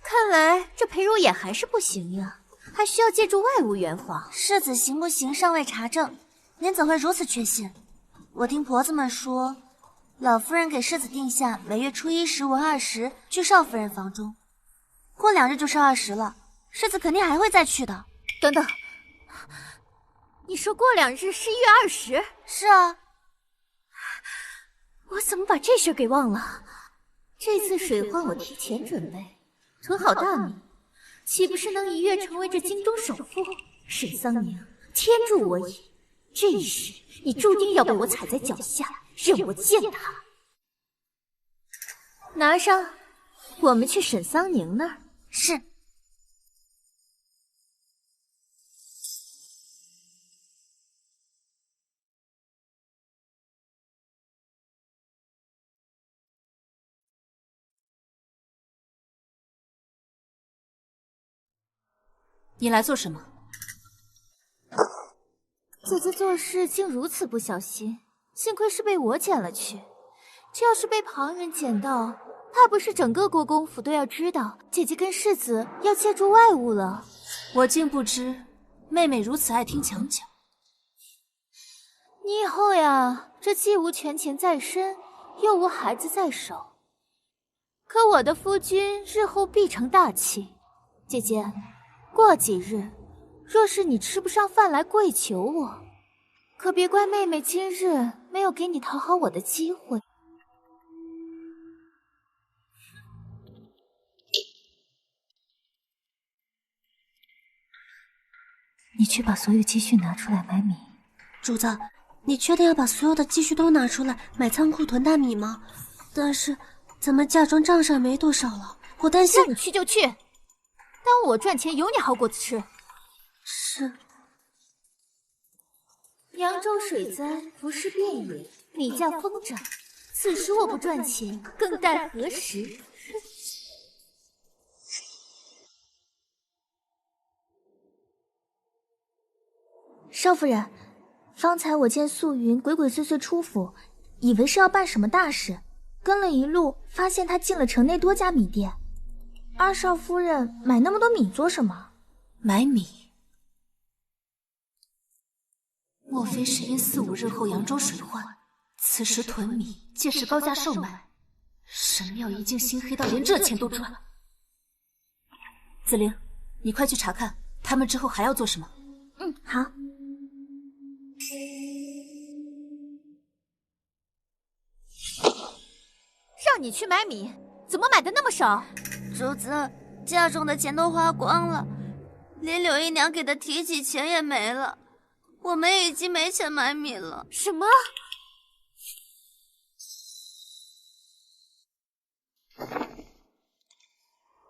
看来这裴如眼还是不行呀，还需要借助外物圆房。世子行不行尚未查证，您怎会如此确信？我听婆子们说，老夫人给世子定下每月初1、15、20去少夫人房中，过2日就是20了，世子肯定还会再去的。等等，你说过2日是1月20？是啊。我怎么把这事给忘了？这次水患我提前准备，囤好大米，岂不是能一跃成为这京中首富？沈桑宁，天助我也！这一世你注定要被我踩在脚下，任我践踏。拿上，我们去沈桑宁那儿。是。你来做什么？姐姐做事竟如此不小心，幸亏是被我捡了去。这要是被旁人捡到，怕不是整个国公府都要知道姐姐跟世子要借助外物了。我竟不知妹妹如此爱听墙角。你以后呀，这既无权钱在身，又无孩子在手，可我的夫君日后必成大器。姐姐，过几日，若是你吃不上饭来跪求我，可别怪妹妹今日没有给你讨好我的机会。你去把所有积蓄拿出来买米。主子，你确定要把所有的积蓄都拿出来买仓库囤大米吗？但是咱们嫁妆账上没多少了，我担心。让你去就去，当我赚钱有你好果子吃。是。扬州水灾，浮尸遍野，米价疯涨。此时我不赚钱，更待何时？少夫人，方才我见素云鬼鬼祟祟出府，以为是要办什么大事，跟了一路，发现她进了城内多家米店。二少夫人买那么多米做什么？买米？莫非是因4、5日后扬州水患，此时囤米，届时高价售卖？神庙一竟心黑到连这钱都赚。紫菱，你快去查看他们之后还要做什么。嗯，好。让你去买米，怎么买的那么少？主子，嫁妆的钱都花光了，连柳姨娘给的提起钱也没了，我们已经没钱买米了。什么？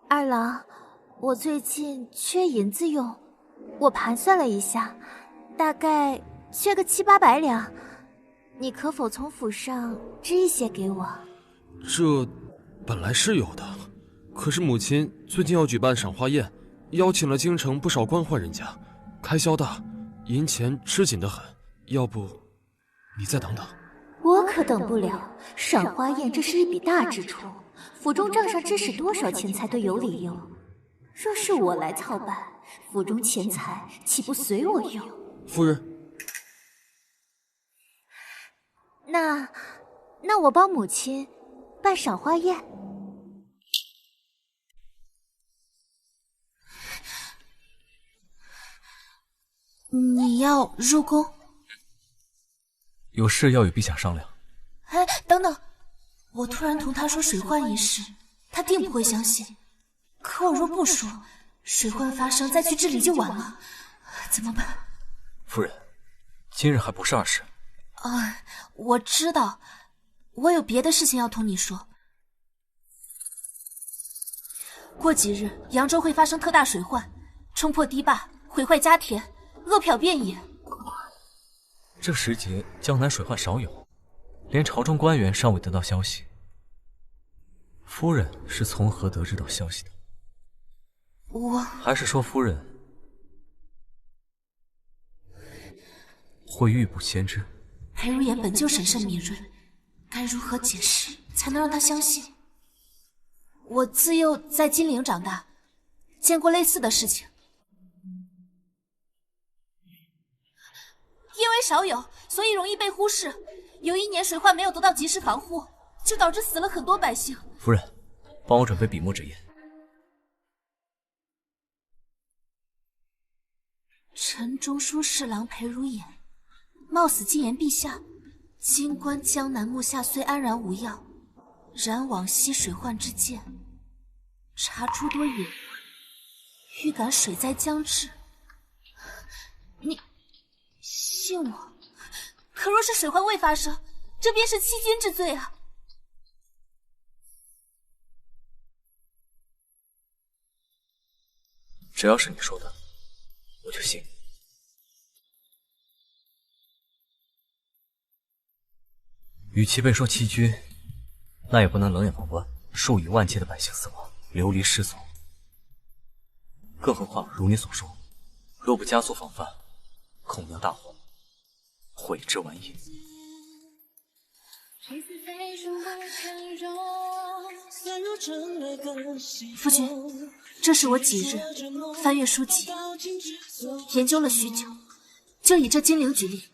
二郎，我最近缺银子用，我盘算了一下，大概缺个7、800两，你可否从府上支一些给我？这本来是有的，可是母亲最近要举办赏花宴，邀请了京城不少官宦人家，开销大，银钱吃紧得很。要不你再等等。我可等不了，赏花宴这是一笔大支出，府中账上支使多少钱财都有理由。若是我来操办，府中钱财岂不随我用？夫人，那我帮母亲办赏花宴。你要入宫？有事要与陛下商量。哎，等等！我突然同他说水患一事，他定不会相信。可我若不说，水患发生再去治理就晚了，怎么办？夫人，今日还不是2时。我知道，我有别的事情要同你说。过几日，扬州会发生特大水患，冲破堤坝，毁坏家田，饿殍遍野。这时节，江南水患少有，连朝中官员尚未得到消息。夫人是从何得知到消息的？还是说夫人会预卜先知？裴如言本就审慎敏锐，该如何解释才能让他相信？我自幼在金陵长大，见过类似的事情。因为少有，所以容易被忽视。有1年水患没有得到及时防护，就导致死了很多百姓。夫人，帮我准备笔墨纸砚。陈中书侍郎裴如言，冒死进言陛下，今观江南目下虽安然无恙，燃往昔水患之剑，查诸多隐患，预感水灾将至。你信我？可若是水患未发生，这便是欺君之罪啊！只要是你说的，我就信。与其被说欺君，那也不能冷眼旁观数以万计的百姓死亡，流离失所。更何况如你所说，若不加速防范，恐酿大祸，悔之晚矣。夫君，这是我几日翻阅书籍，研究了许久，就以这金陵举例。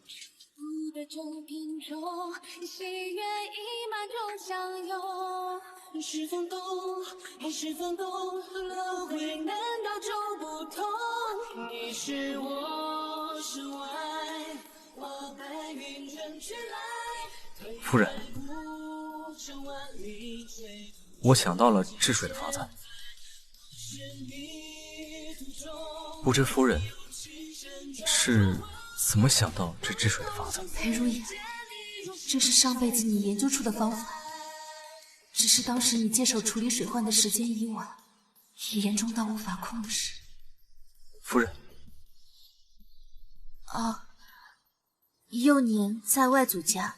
夫人，我想到了治水的法子，不知夫人是怎么想到这治水的法子？裴如也，这是上辈子你研究出的方法，只是当时你接手处理水患的时间已晚，也严重到无法控制。夫人，幼年在外祖家，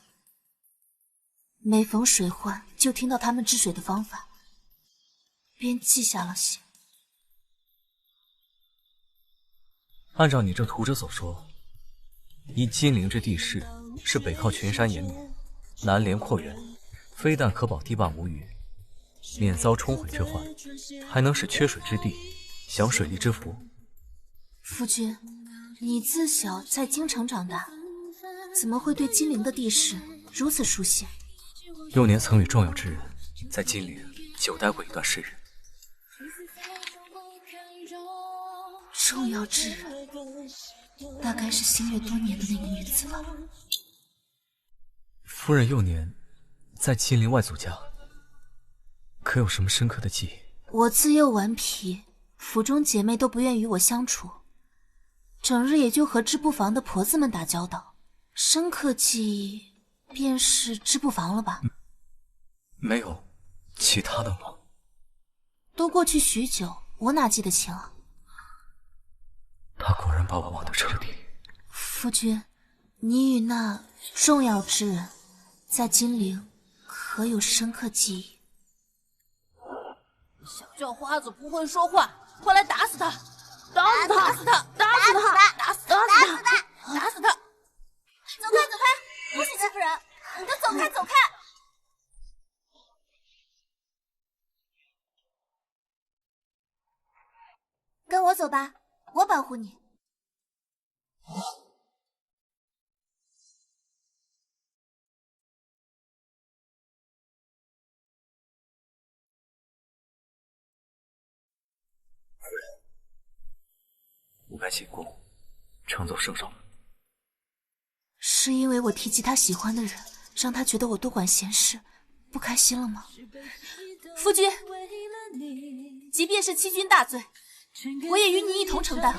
每逢水患就听到他们治水的方法，便记下了些。按照你这图纸所说，依金陵这地势是北靠群山岩岭，南连阔源，非但可保堤坝无虞，免遭冲毁之患，还能使缺水之地享水利之福。夫君，你自小在京城长大，怎么会对金陵的地势如此熟悉？幼年曾与重要之人在金陵久待过一段时日。重要之人，大概是心悦多年的那个女子吧。夫人幼年在金陵外祖家，可有什么深刻的记忆？我自幼顽皮，府中姐妹都不愿与我相处，整日也就和织布房的婆子们打交道。深刻记忆便是织布房了吧？没有其他的吗？都过去许久，我哪记得清啊？他果然把我忘得彻底。夫君，你与那重要之人在金陵可有深刻记忆？小叫花子不会说话，快来打死他！打死他！打死他！打死他！打死他！打死他！走开，走开！不许欺负人！你都走开，走开！跟我走吧，我保护你。夫人，不该进宫，乘走圣上。是因为我提及他喜欢的人，让他觉得我多管闲事，不开心了吗？夫君，即便是欺君大罪，我也与你一同承担。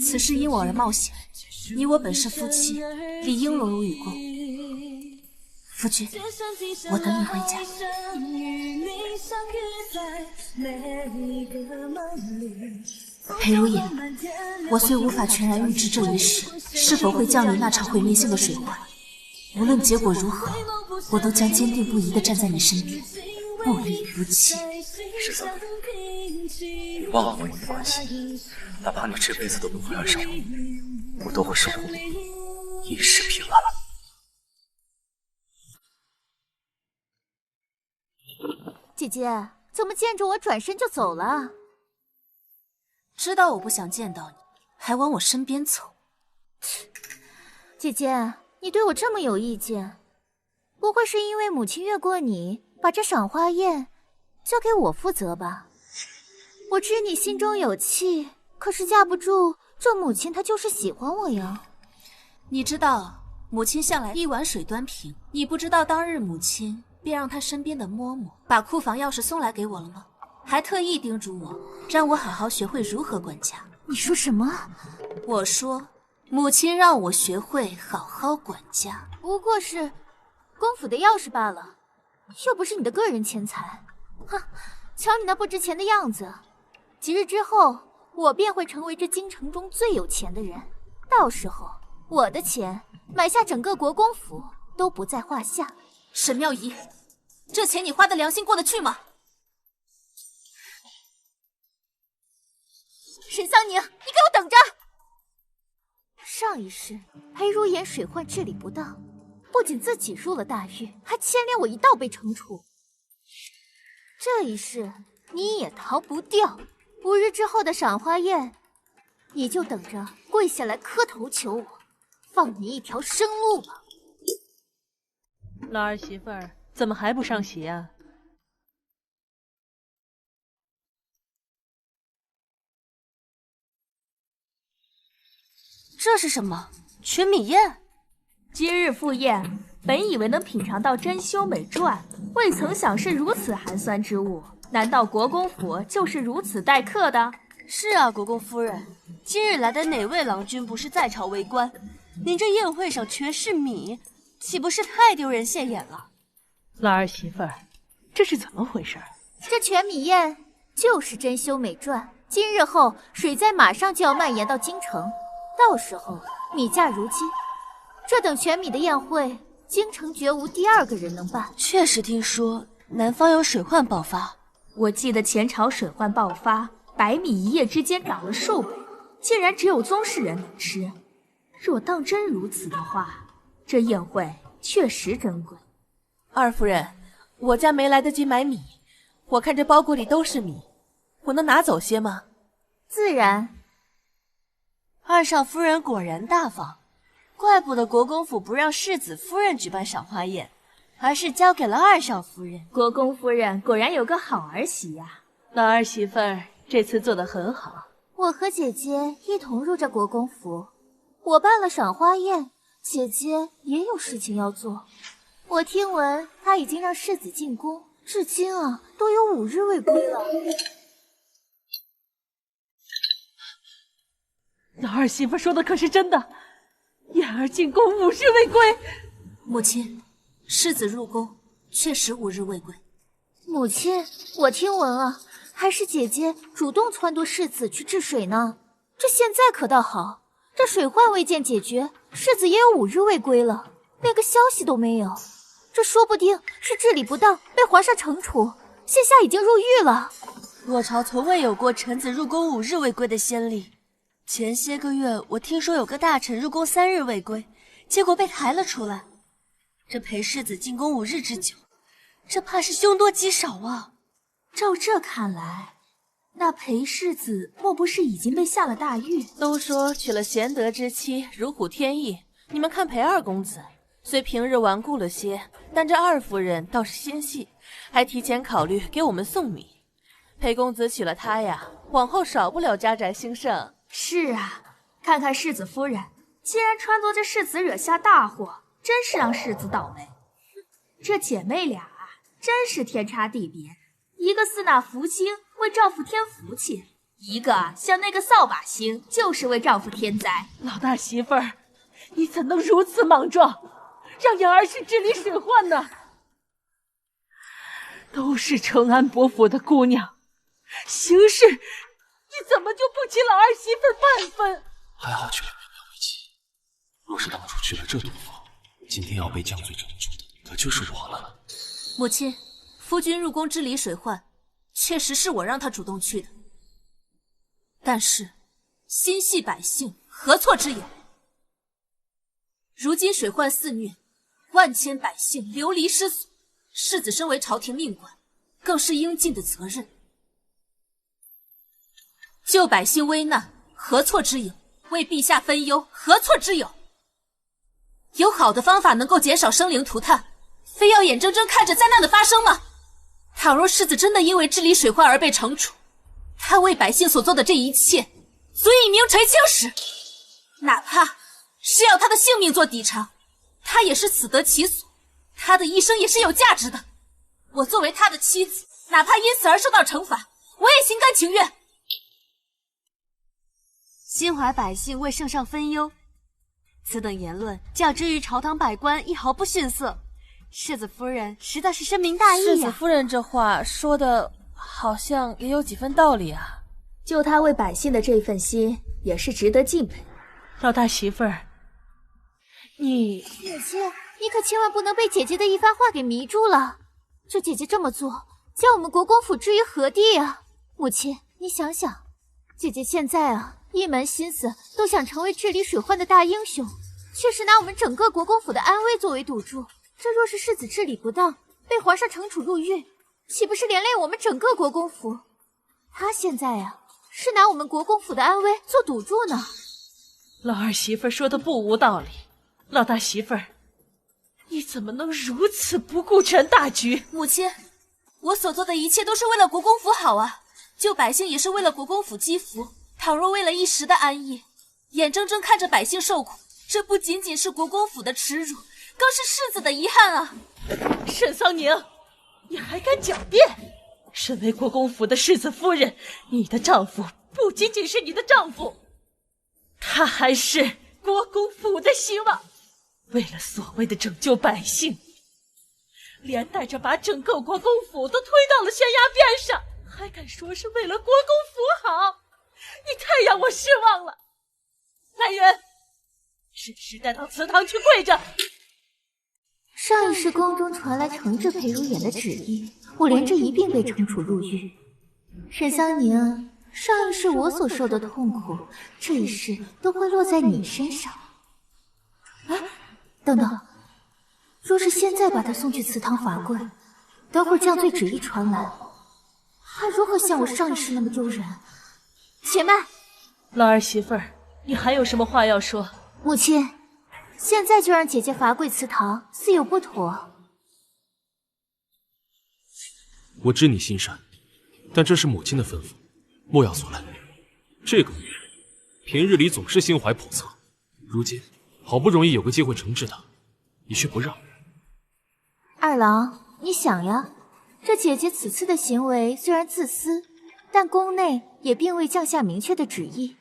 此事因我而冒险，你我本是夫妻，理应荣辱与共。夫君，我等你回家。裴如也，我虽无法全然预知这一世是否会降临那场毁灭性的水患，无论结果如何，我都将坚定不移地站在你身边，不离不弃。13妹，你忘了我你的关系，哪怕你这辈子都不会爱上我，我都会守护你，一世平安。姐姐，怎么见着我转身就走了？知道我不想见到你，还往我身边凑。姐姐，你对我这么有意见，不会是因为母亲越过你，把这赏花宴交给我负责吧？我知你心中有气，可是架不住这母亲她就是喜欢我呀。你知道，母亲向来一碗水端平。你不知道当日母亲便让她身边的嬷嬷把库房钥匙送来给我了吗？还特意叮嘱我，让我好好学会如何管家。你说什么？我说，母亲让我学会好好管家。不过是公府的钥匙罢了，又不是你的个人钱财。哼，瞧你那不值钱的样子，几日之后，我便会成为这京城中最有钱的人。到时候，我的钱买下整个国公府都不在话下。沈妙仪，这钱你花的良心过得去吗？沈桑宁，你给我等着！上一世裴如言水患治理不当，不仅自己入了大狱，还牵连我一道被惩处。这一世你也逃不掉，5日之后的赏花宴，你就等着跪下来磕头求我，放你一条生路吧。老儿媳妇儿怎么还不上席啊？这是什么？全米宴？今日赴宴，本以为能品尝到珍馐美馔，未曾想是如此寒酸之物。难道国公府就是如此待客的？是啊，国公夫人，今日来的哪位郎君不是在朝为官？您这宴会上全是米，岂不是太丢人现眼了？老儿媳妇儿，这是怎么回事？这全米宴就是珍馐美馔，今日后水灾马上就要蔓延到京城，到时候米价如金，这等全米的宴会，京城绝无第二个人能办。确实听说南方有水患爆发，我记得前朝水患爆发，白米一夜之间涨了数倍，竟然只有宗室人能吃。若当真如此的话，这宴会确实珍贵。二夫人，我家没来得及买米，我看这包裹里都是米，我能拿走些吗？自然。二少夫人果然大方，怪不得国公府不让世子夫人举办赏花宴，而是交给了二少夫人。国公夫人果然有个好儿媳呀！老儿媳妇儿这次做得很好。我和姐姐一同入这国公府，我办了赏花宴，姐姐也有事情要做。我听闻她已经让世子进宫，至今都有5日未归了。老儿媳妇说的可是真的？燕儿进宫5日未归？母亲，世子入宫确实5日未归。母亲，我听闻还是姐姐主动撺掇世子去治水呢。这现在可倒好，这水患未见解决，世子也有5日未归了，连个消息都没有。这说不定是治理不当被皇上惩处，现下已经入狱了。我朝从未有过臣子入宫5日未归的先例。前些个月我听说有个大臣入宫3日未归，结果被抬了出来。这裴世子进宫5日之久，这怕是凶多吉少啊。照这看来，那裴世子莫不是已经被下了大狱？都说娶了贤德之妻，如虎添翼。你们看裴二公子，虽平日顽固了些，但这二夫人倒是心细，还提前考虑给我们送米。裴公子娶了她呀，往后少不了家宅兴盛。是啊，看看世子夫人，竟然撺掇着世子惹下大祸，真是让世子倒霉。这姐妹俩真是天差地别，一个似那福星为丈夫添福气，一个像那个扫把星就是为丈夫添灾。老大媳妇儿，你怎能如此莽撞，让燕儿去治理水患呢？都是承安伯府的姑娘，行事你怎么就不起老儿媳妇半分？还好去了苗苗为妻，若是当初去了这毒妇，今天要被降罪惩处的可就是我了。母亲，夫君入宫治理水患，确实是我让他主动去的。但是，心系百姓，何错之有？如今水患肆虐，万千百姓流离失所，世子身为朝廷命官，更是应尽的责任。救百姓危难，何错之有？为陛下分忧，何错之有？有好的方法能够减少生灵涂炭，非要眼睁睁看着灾难的发生吗？倘若世子真的因为治理水患而被惩处，他为百姓所做的这一切，足以名垂青史。哪怕是要他的性命做抵偿，他也是死得其所，他的一生也是有价值的。我作为他的妻子，哪怕因此而受到惩罚，我也心甘情愿。心怀百姓为圣上分忧，此等言论较之于朝堂百官一毫不逊色。世子夫人实在是深明大义呀。世子夫人这话说的好像也有几分道理啊。就她为百姓的这份心，也是值得敬佩。老大媳妇儿，你姐姐，你可千万不能被姐姐的一番话给迷住了。这姐姐这么做，将我们国公府置于何地啊？母亲，你想想，姐姐现在一门心思都想成为治理水患的大英雄，却是拿我们整个国公府的安危作为赌注。这若是世子治理不当，被皇上惩处入狱，岂不是连累我们整个国公府？他现在是拿我们国公府的安危做赌注呢。老二媳妇说的不无道理。老大媳妇儿，你怎么能如此不顾全大局？母亲，我所做的一切都是为了国公府好啊，救百姓也是为了国公府积福。倘若为了一时的安逸，眼睁睁看着百姓受苦，这不仅仅是国公府的耻辱，更是世子的遗憾啊！沈桑宁，你还敢狡辩？身为国公府的世子夫人，你的丈夫不仅仅是你的丈夫，他还是国公府的希望。为了所谓的拯救百姓，连带着把整个国公府都推到了悬崖边上，还敢说是为了国公府好？你太让我失望了！来人，是时带到祠堂去跪着。上一世宫中传来惩治裴如眼的旨意，我连着一并被惩处入狱。沈桑宁，上一世我所受的痛苦，这一世都会落在你身上。等等，若是现在把他送去祠堂罚跪，等会儿降罪旨意传来，还如何像我上一世那么丢人？且慢，老二媳妇儿，你还有什么话要说？母亲，现在就让姐姐罚跪祠堂，似有不妥。我知你心善，但这是母亲的吩咐，莫要阻拦。这个女人，平日里总是心怀叵测，如今好不容易有个机会惩治她，你却不让。二郎，你想呀，这姐姐此次的行为虽然自私，但宫内也并未降下明确的旨意。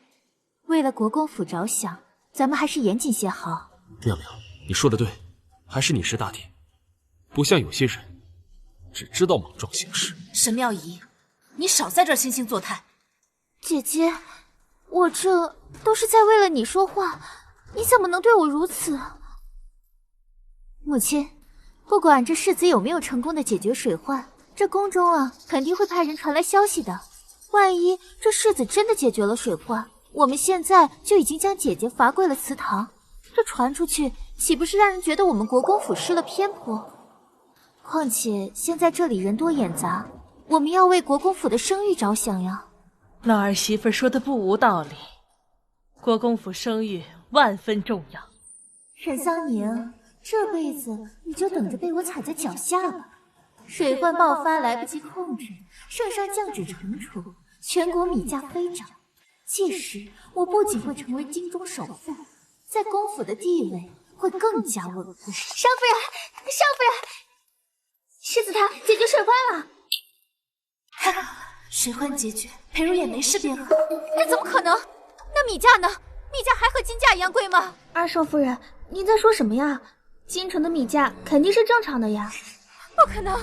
为了国公府着想，咱们还是严谨些好。亮亮，你说的对，还是你识大体，不像有些人只知道莽撞行事。沈妙仪，你少在这儿惺惺作态。姐姐，我这都是在为了你说话，你怎么能对我如此？母亲，不管这世子有没有成功的解决水患，这宫中肯定会派人传来消息的。万一这世子真的解决了水患，我们现在就已经将姐姐罚跪了祠堂，这传出去，岂不是让人觉得我们国公府失了偏颇？况且现在这里人多眼杂，我们要为国公府的声誉着想呀。老二媳妇说的不无道理，国公府声誉万分重要。沈桑宁，这辈子你就等着被我踩在脚下吧。水患爆发来不及控制，圣上降旨惩处，全国米价飞涨。届时我不仅会成为京中首富，在公府的地位会更加稳固。少夫人，少夫人，世子他解决水患了。水患解决，裴如也没事便好。那怎么可能？那米价呢？米价还和金价一样贵吗？二少夫人，您在说什么呀？京城的米价肯定是正常的呀。不可能，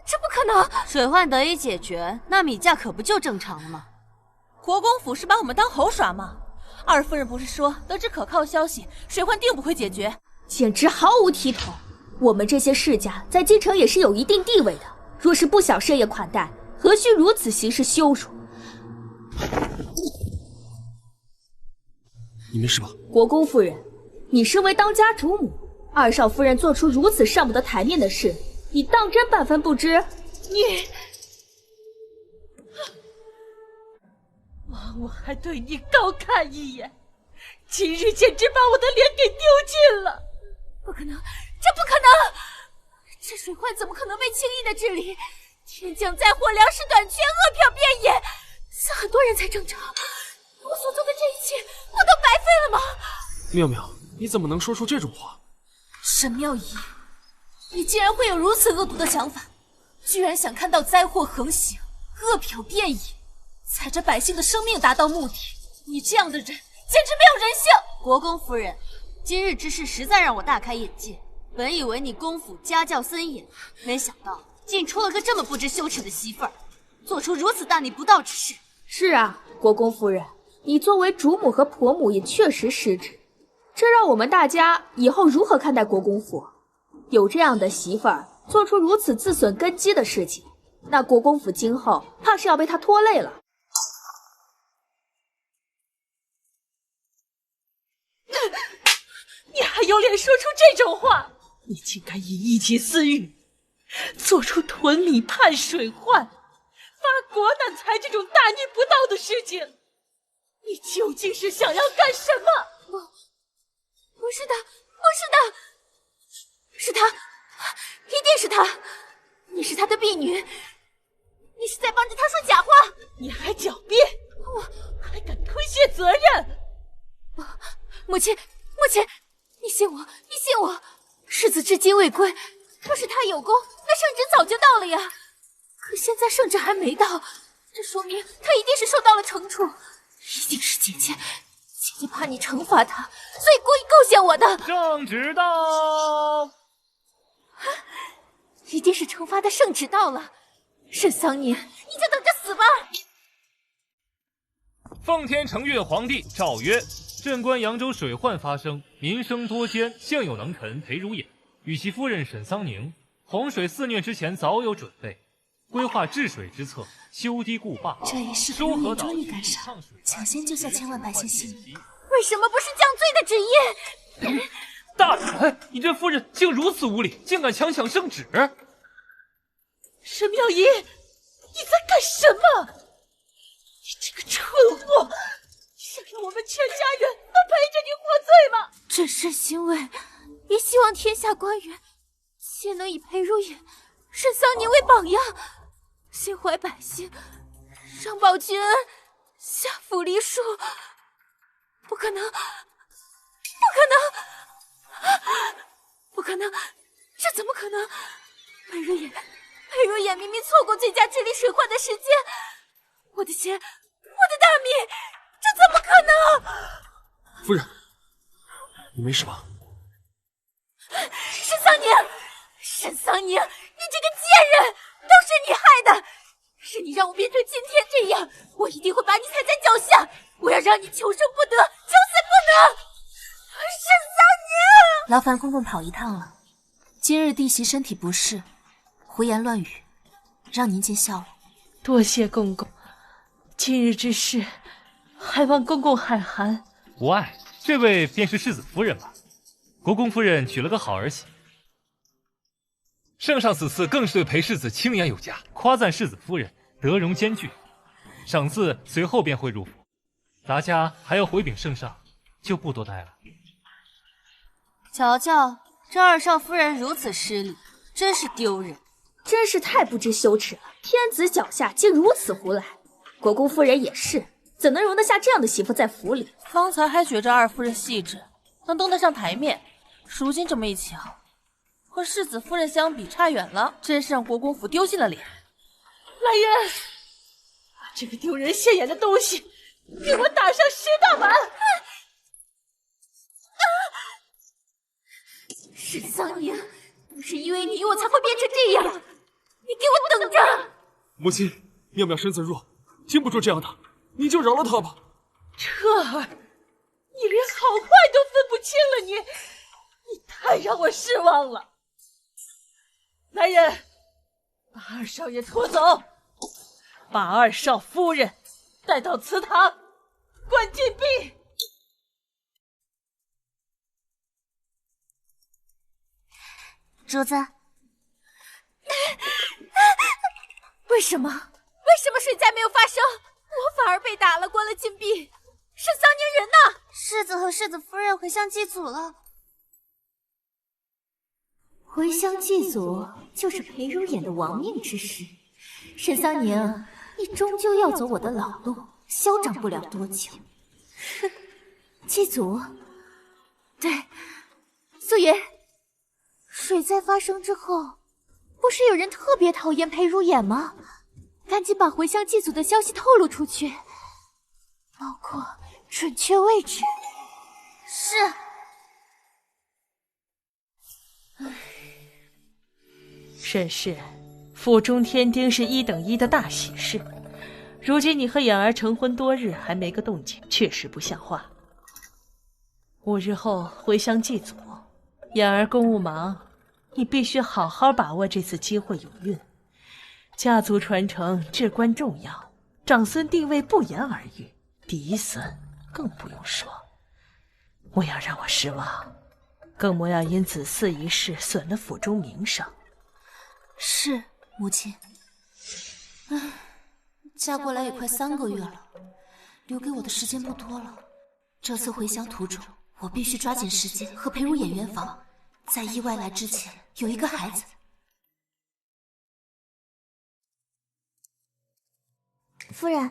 这不可能！水患得以解决，那米价可不就正常了吗？国公府是把我们当猴耍吗？二夫人不是说得知可靠消息，水患定不会解决？简直毫无体统！我们这些世家在京城也是有一定地位的，若是不想设宴款待，何须如此行事羞辱？你没事吧？国公夫人，你身为当家主母，二少夫人做出如此上不得台面的事，你当真半分不知？你，我还对你高看一眼，今日简直把我的脸给丢尽了！不可能，这不可能！这水患怎么可能被轻易的治理？天降灾祸，粮食短缺，饿殍遍野，死很多人才正常。我所做的这一切，不都白费了吗？妙妙，你怎么能说出这种话？沈妙仪，你竟然会有如此恶毒的想法，居然想看到灾祸横行，恶殍遍野，踩着百姓的生命达到目的。你这样的人简直没有人性！国公夫人，今日之事实在让我大开眼界。本以为你公府家教森严，没想到竟出了个这么不知羞耻的媳妇儿，做出如此大逆不道之事。是啊，国公夫人，你作为主母和婆母也确实失职，这让我们大家以后如何看待国公府？有这样的媳妇儿做出如此自损根基的事情，那国公府今后怕是要被她拖累了。你还有脸说出这种话？你竟敢以一己私欲，做出屯米判水患、发国难财这种大逆不道的事情，你究竟是想要干什么？不是的，不是的，是他，一定是他！你是他的婢女，你是在帮着他说假话！你还狡辩，还敢推卸责任！母亲，母亲，你信我，你信我！世子至今未归，若是他有功，那圣旨早就到了呀。可现在圣旨还没到，这说明他一定是受到了惩处，一定是姐姐怕你惩罚他，所以故意构陷我的。圣旨到，一定是惩罚的圣旨到了。沈桑年，你就等着死吧！奉天承运皇帝诏曰：镇关扬州水患发生，民生多艰，幸有能臣裴如也与其夫人沈桑宁，洪水肆虐之前早有准备，规划治水之策，修堤固坝，这一世裴如也终于赶上，抢先救下千万百姓性命。为什么不是降罪的旨意？大胆！你这夫人竟如此无礼，竟敢强抢圣旨！沈妙仪，你在干什么？你这个蠢货！想让我们全家人都陪着你获罪吗？朕是欣慰，也希望天下官员皆能以裴如也、沈桑年为榜样，心怀百姓，上报君恩，下抚黎庶。不可能，不可能，不可能！这怎么可能？裴如也明明错过最佳治理水患的时间，我的钱，我的大米，这怎么可能？夫人，你没事吧？沈桑宁，你这个贱人，都是你害的，是你让我变成今天这样，我一定会把你踩在脚下，我要让你求生不得，求死不能！沈桑宁，劳烦公公跑一趟了，今日弟媳身体不适，胡言乱语，让您见笑了。多谢公公，今日之事，还望公公海涵。无碍，这位便是世子夫人吧？国公夫人娶了个好儿媳。圣上此次更是对裴世子轻言有加，夸赞世子夫人德容兼具，赏赐随后便会入府。咱家还要回禀圣上，就不多待了。瞧瞧，这二少夫人如此失礼，真是丢人，真是太不知羞耻了！天子脚下竟如此胡来，国公夫人也是，怎能容得下这样的媳妇在府里？方才还觉着二夫人细致，能登得上台面，如今这么一瞧，和世子夫人相比差远了，真是让国公府丢尽了脸。来人，把这个丢人现眼的东西给我打上10大板！沈桑宁，不是因为你我才会变成这样，你给我等着！母亲，妙妙身子弱，经不住这样的，你就饶了她吧。彻儿，你连好坏都分不清了，你太让我失望了。来人，把二少爷拖走，把二少夫人带到祠堂，关禁闭。主子，为什么水灾没有发生，我反而被打了，关了禁闭？沈桑宁人呢？世子和世子夫人回乡祭祖了。回乡祭祖就是裴如眼的亡命之时。沈桑宁，你终究要走我的老路，嚣张不了多久。哼，祭祖，对，素颜，水灾发生之后，不是有人特别讨厌裴如眼吗？赶紧把回乡祭祖的消息透露出去，包括准确位置。是。沈氏，府中添丁是1等1的大喜事，如今你和眼儿成婚多日还没个动静，确实不像话。5日后回乡祭祖，眼儿公务忙，你必须好好把握这次机会有孕。家族传承至关重要，长孙地位不言而喻，嫡孙更不用说。莫要让我失望，更莫要因子嗣一事损了府中名声。是，母亲。唉，嫁过来也快3个月了，留给我的时间不多了。这次回乡途中，我必须抓紧时间和裴如眼圆房，在意外来之前有一个孩子。夫人，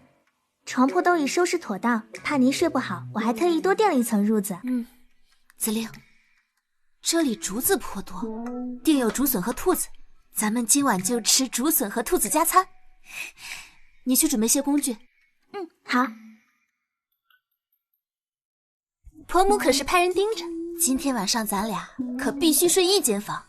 床铺都已收拾妥当，怕您睡不好，我还特意多垫了一层褥子。子令，这里竹子颇多，定有竹笋和兔子。咱们今晚就吃竹笋和兔子加餐。你去准备些工具。好。婆母可是派人盯着，今天晚上咱俩可必须睡一间房。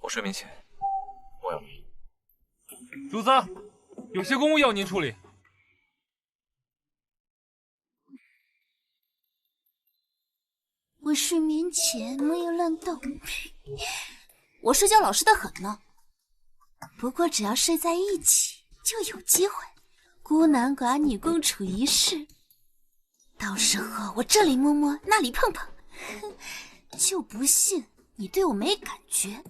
我睡眠前，我要主子，有些公务要您处理。我睡眠前没有乱动，我睡觉老实得很呢。不过只要睡在一起，就有机会孤男寡女共处一室。到时候我这里摸摸，那里碰碰，就不信你对我没感觉。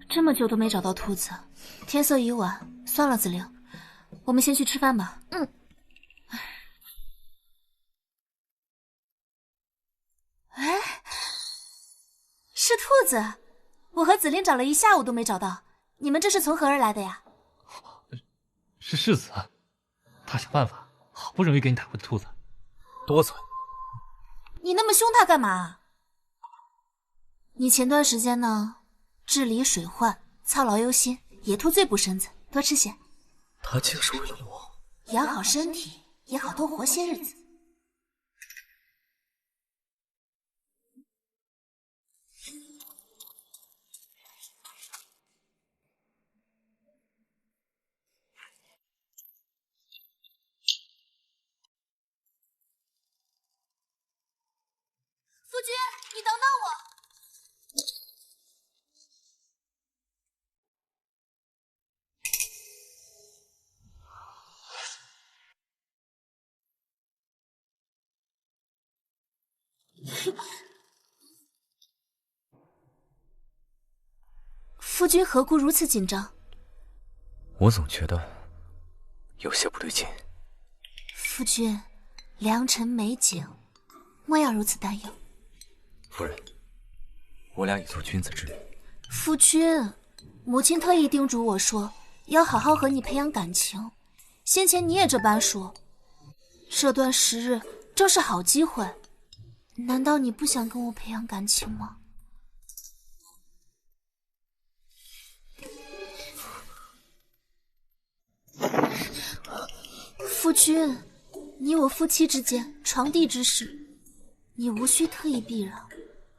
这么久都没找到兔子，天色已晚，算了，子令，我们先去吃饭吧。哎，是兔子，我和子令找了一下午都没找到，你们这是从何而来的呀？是世子，他想办法，好不容易给你打回的兔子。多嘴！你那么凶他干嘛？你前段时间呢？治理水患，操劳忧心，野兔最补身子，多吃些。他竟是为了我，养好身体，也好多活些日子。夫君，你等等我。夫君何故如此紧张？我总觉得有些不对劲。夫君，良辰美景，莫要如此担忧。夫人，我俩已做君子之人。夫君，母亲特意叮嘱我说，要好好和你培养感情。先前你也这般说，这段时日正是好机会。难道你不想跟我培养感情吗？夫君，你我夫妻之间床地之事，你无需特意避让，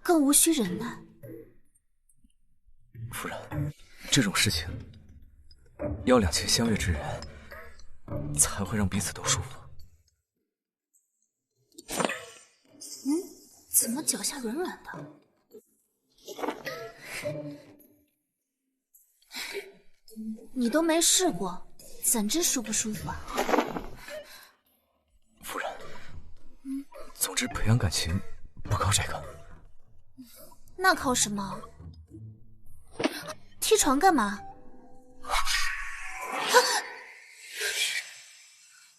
更无需忍耐。夫人，这种事情要两情相悦之人才会让彼此都舒服。怎么脚下软软的？你都没试过，怎知舒不舒服啊？夫人，总之培养感情不靠这个。那靠什么？踢床干嘛？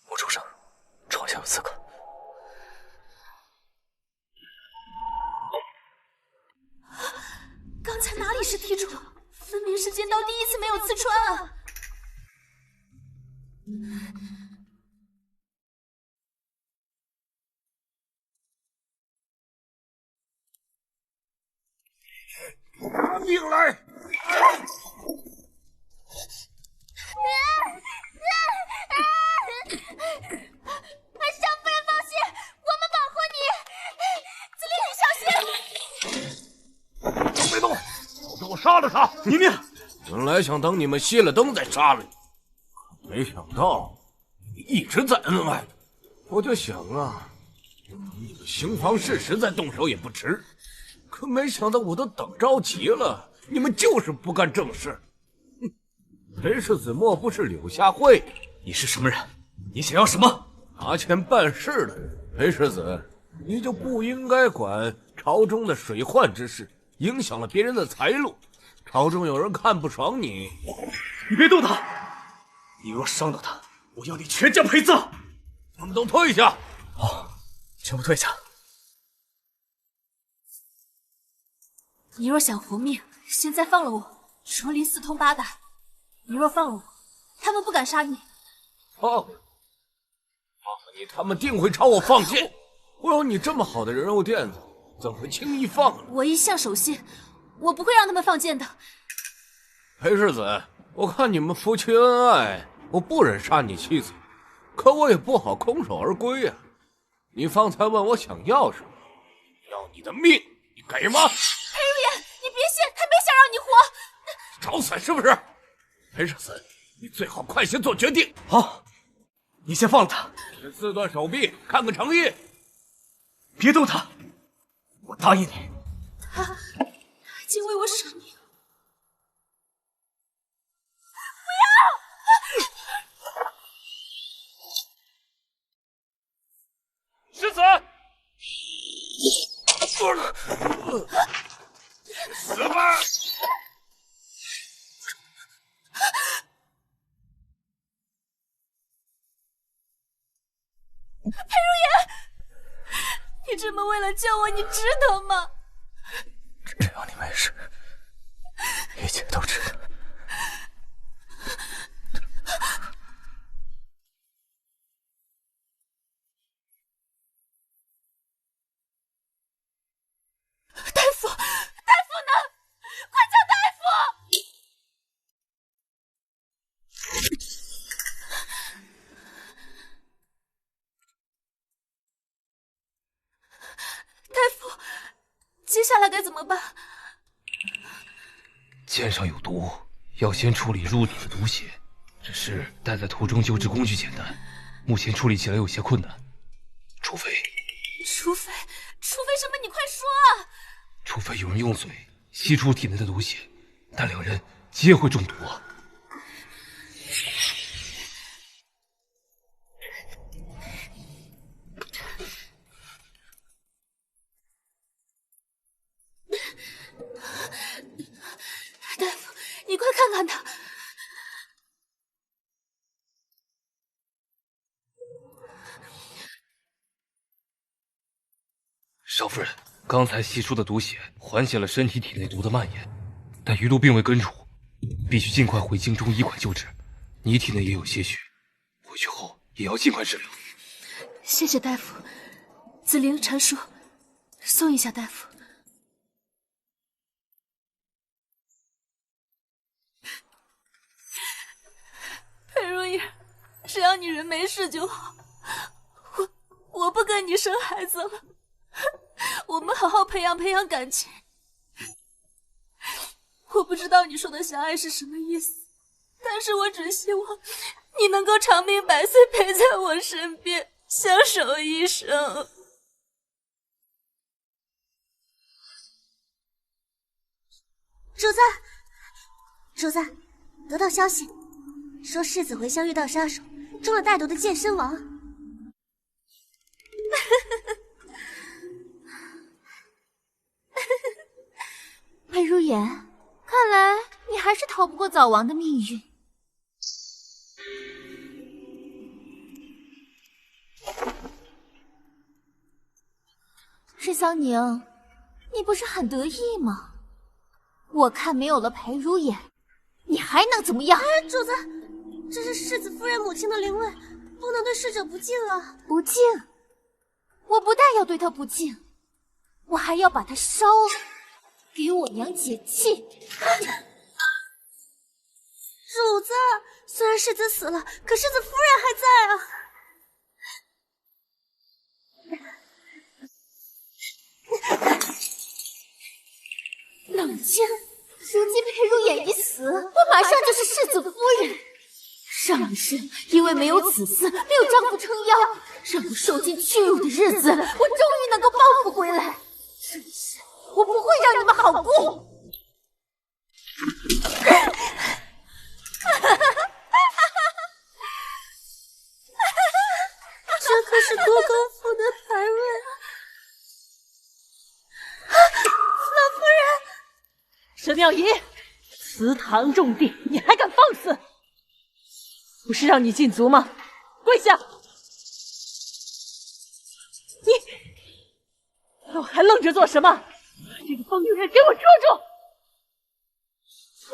我住上，床下有刺客。刺穿啊！拿命来！少夫人放心，我们保护你。紫菱，你小心！别动，否则我杀了他！宁宁，本来想等你们熄了灯再杀了你，没想到你一直在恩爱。我就想啊，你们行房事实再动手也不迟。可没想到我都等着急了，你们就是不干正事。裴世子莫不是柳下惠？你是什么人？你想要什么？拿钱办事的人。裴世子，你就不应该管朝中的水患之事，影响了别人的财路。朝中有人看不爽你，你别动他！你若伤到他，我要你全家陪葬！他们都退下！好，全部退下。你若想活命，现在放了我，竹林四通八达。你若放了我，他们不敢杀你。放你，他们定会朝我放箭。我有你这么好的人物垫子，怎会轻易放了？我一向守信，我不会让他们放箭的。裴世子，我看你们夫妻恩爱，我不忍杀你妻子，可我也不好空手而归啊。你方才问我想要什么，要你的命，你给吗？裴如言，你别信，他没想让你活。找死是不是？裴世子，你最好快些做决定。好，你先放了他，这四段手臂，看个诚意。别动他，我答应你。他已经为我舍命。世子，死吧！裴如言，你这么为了救我，你值得吗？只要你没事，一切都值得。大夫呢？快叫大夫！大夫，接下来该怎么办？剑上有毒，要先处理入体的毒血。只是带在途中救治工具简单，目前处理起来有些困难。除非什么？你快说啊！除非有人用嘴吸出体内的毒血，但两人皆会中毒啊！大夫，你快看看他！少夫人，刚才吸出的毒血缓解了身体体内毒的蔓延，但余毒并未根除，必须尽快回京中医馆救治。你体内也有些血，回去后也要尽快治疗。谢谢大夫。紫菱、陈叔，送一下大夫。裴如意，只要你人没事就好。我不跟你生孩子了，我们好好培养感情。我不知道你说的相爱是什么意思，但是我只希望你能够长命百岁陪在我身边，相守一生。主子，得到消息，说世子回乡遇到杀手，中了带毒的剑身亡。裴如言，看来你还是逃不过早亡的命运。沈香凝，你不是很得意吗？我看没有了裴如言，你还能怎么样？主子，这是世子夫人母亲的灵位，不能对逝者不敬啊！不敬？我不但要对她不敬，我还要把她烧了，给我娘解气。主子，虽然世子死了，可世子夫人还在啊！冷静，如今裴如眼一死，我马上就是世子夫人。上一世因为没有子嗣，没有丈夫撑腰，让我受尽屈辱的日子，我终于能够报复回来。这一世我不会让你们好过。这可是国公府的牌位啊！老夫人，佘妙仪，祠堂重地，你还敢放肆？不是让你禁足吗？跪下！你还愣着做什么？这个疯女人，给我捉住！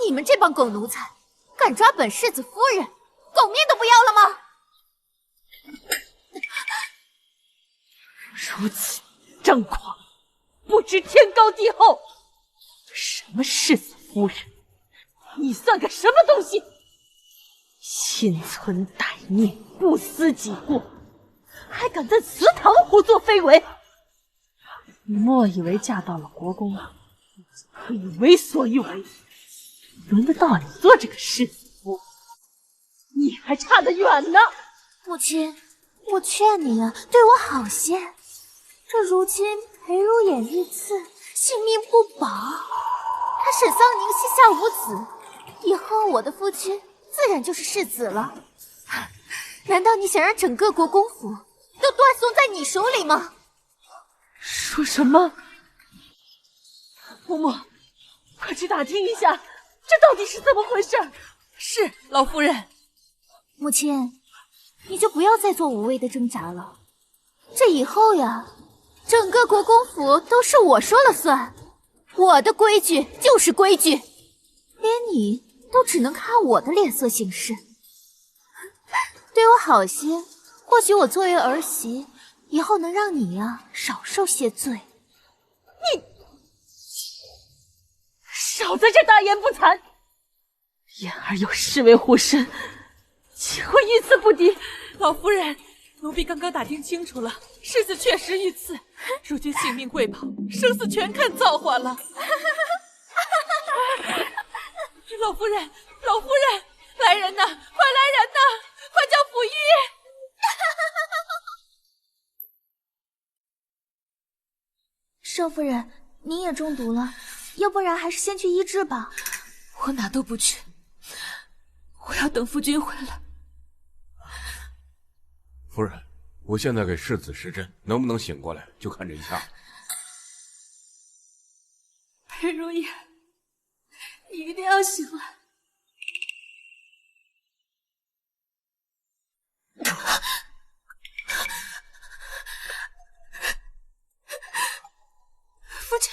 你们这帮狗奴才，敢抓本世子夫人，狗命都不要了吗？如此张狂，不知天高地厚。什么世子夫人？你算个什么东西？心存歹念，不思己过，还敢在祠堂胡作非为！你莫以为嫁到了国公府，你就可以为所欲为？轮得到你做这个世子夫，你还差得远呢！母亲，我劝你啊，对我好些。这如今裴如眼遇刺，性命不保，他沈桑宁膝下无子，以后我的夫君自然就是世子了。难道你想让整个国公府都断送在你手里吗？说什么？嬷嬷，快去打听一下，这到底是怎么回事？是，老夫人。母亲，你就不要再做无谓的挣扎了。这以后呀，整个国公府都是我说了算，我的规矩就是规矩，连你都只能看我的脸色行事。对我好些，或许我作为儿媳，以后能让你呀少受些罪。你少在这大言不惭！言儿有侍卫护身，岂会遇刺不敌？老夫人，奴婢刚刚打听清楚了，世子确实遇刺，如今性命贵宝，生死全看造化了。老夫人，老夫人，来人呐！快来人呐！快叫府医！少夫人，您也中毒了，要不然还是先去医治吧。我哪都不去，我要等夫君回来。夫人，我现在给世子施针，能不能醒过来，就看这一下。裴如意，你一定要醒来。夫君，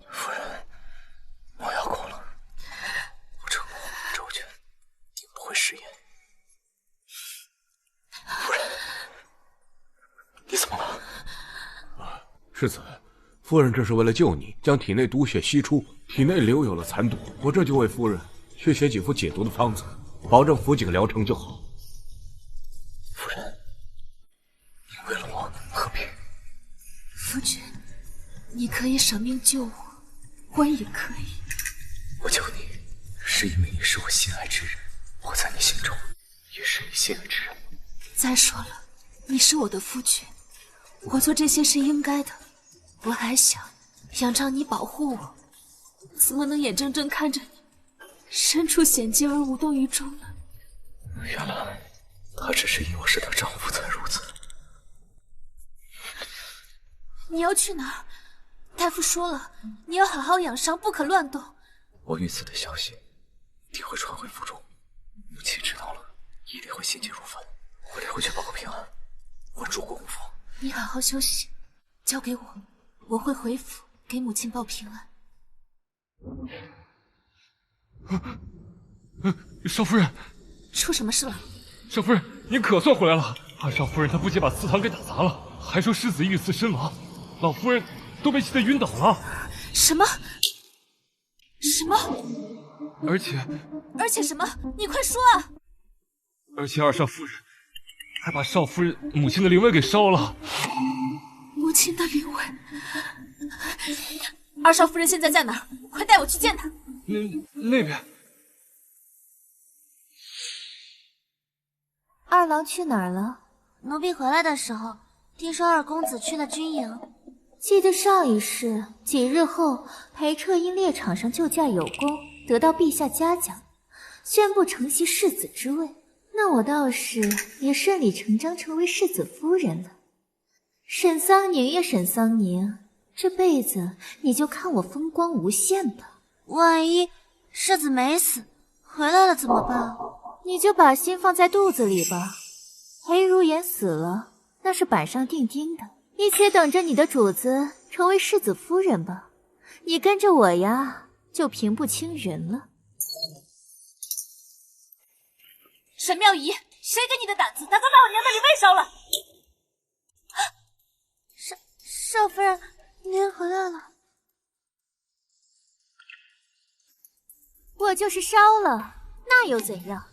夫人，我要哭了。我这模糊的周全，定不会食言。夫人，你怎么了？世子，夫人这是为了救你，将体内毒血吸出，体内留有了残毒。我这就为夫人去写几副解毒的方子，保证服几个疗程就好。夫人，你为了我何必？夫君，你可以舍命救我，我也可以。我救你，是因为你是我心爱之人，我在你心中也是你心爱之人。再说了，你是我的夫君，我做这些是应该的。我还想仰仗你保护我，怎么能眼睁睁看着你身处险境而无动于衷呢？原来他只是以我是她丈夫才如此。你要去哪儿？大夫说了，你要好好养伤，不可乱动。我遇刺的消息定会传回府中，母亲知道了，一定会心急如焚。我得回去报个平安，稳住国公府。你好好休息，交给我，我会回府给母亲报平安。少夫人，出什么事了？少夫人，您可算回来了。二少夫人她不仅把祠堂给打砸了，还说世子遇刺身亡，老夫人都被气得晕倒了。什么？什么？而且什么？你快说啊！而且二少夫人还把少夫人母亲的灵位给烧了。母亲的灵位？二少夫人现在在哪儿？快带我去见她。那边。二郎去哪儿了？奴婢回来的时候，听说二公子去了军营。记得上一世几日后，裴彻因猎场上救驾有功，得到陛下嘉奖，宣布承袭世子之位。那我倒是也顺理成章成为世子夫人了。沈桑宁呀，沈桑宁，这辈子你就看我风光无限吧。万一世子没死，回来了怎么办？你就把心放在肚子里吧。裴如颜死了，那是板上钉钉的。你且等着你的主子成为世子夫人吧。你跟着我呀，就平步青云了。沈妙仪，谁给你的胆子，胆敢把我娘的灵位烧了？少夫人，您回来了。我就是烧了，那又怎样？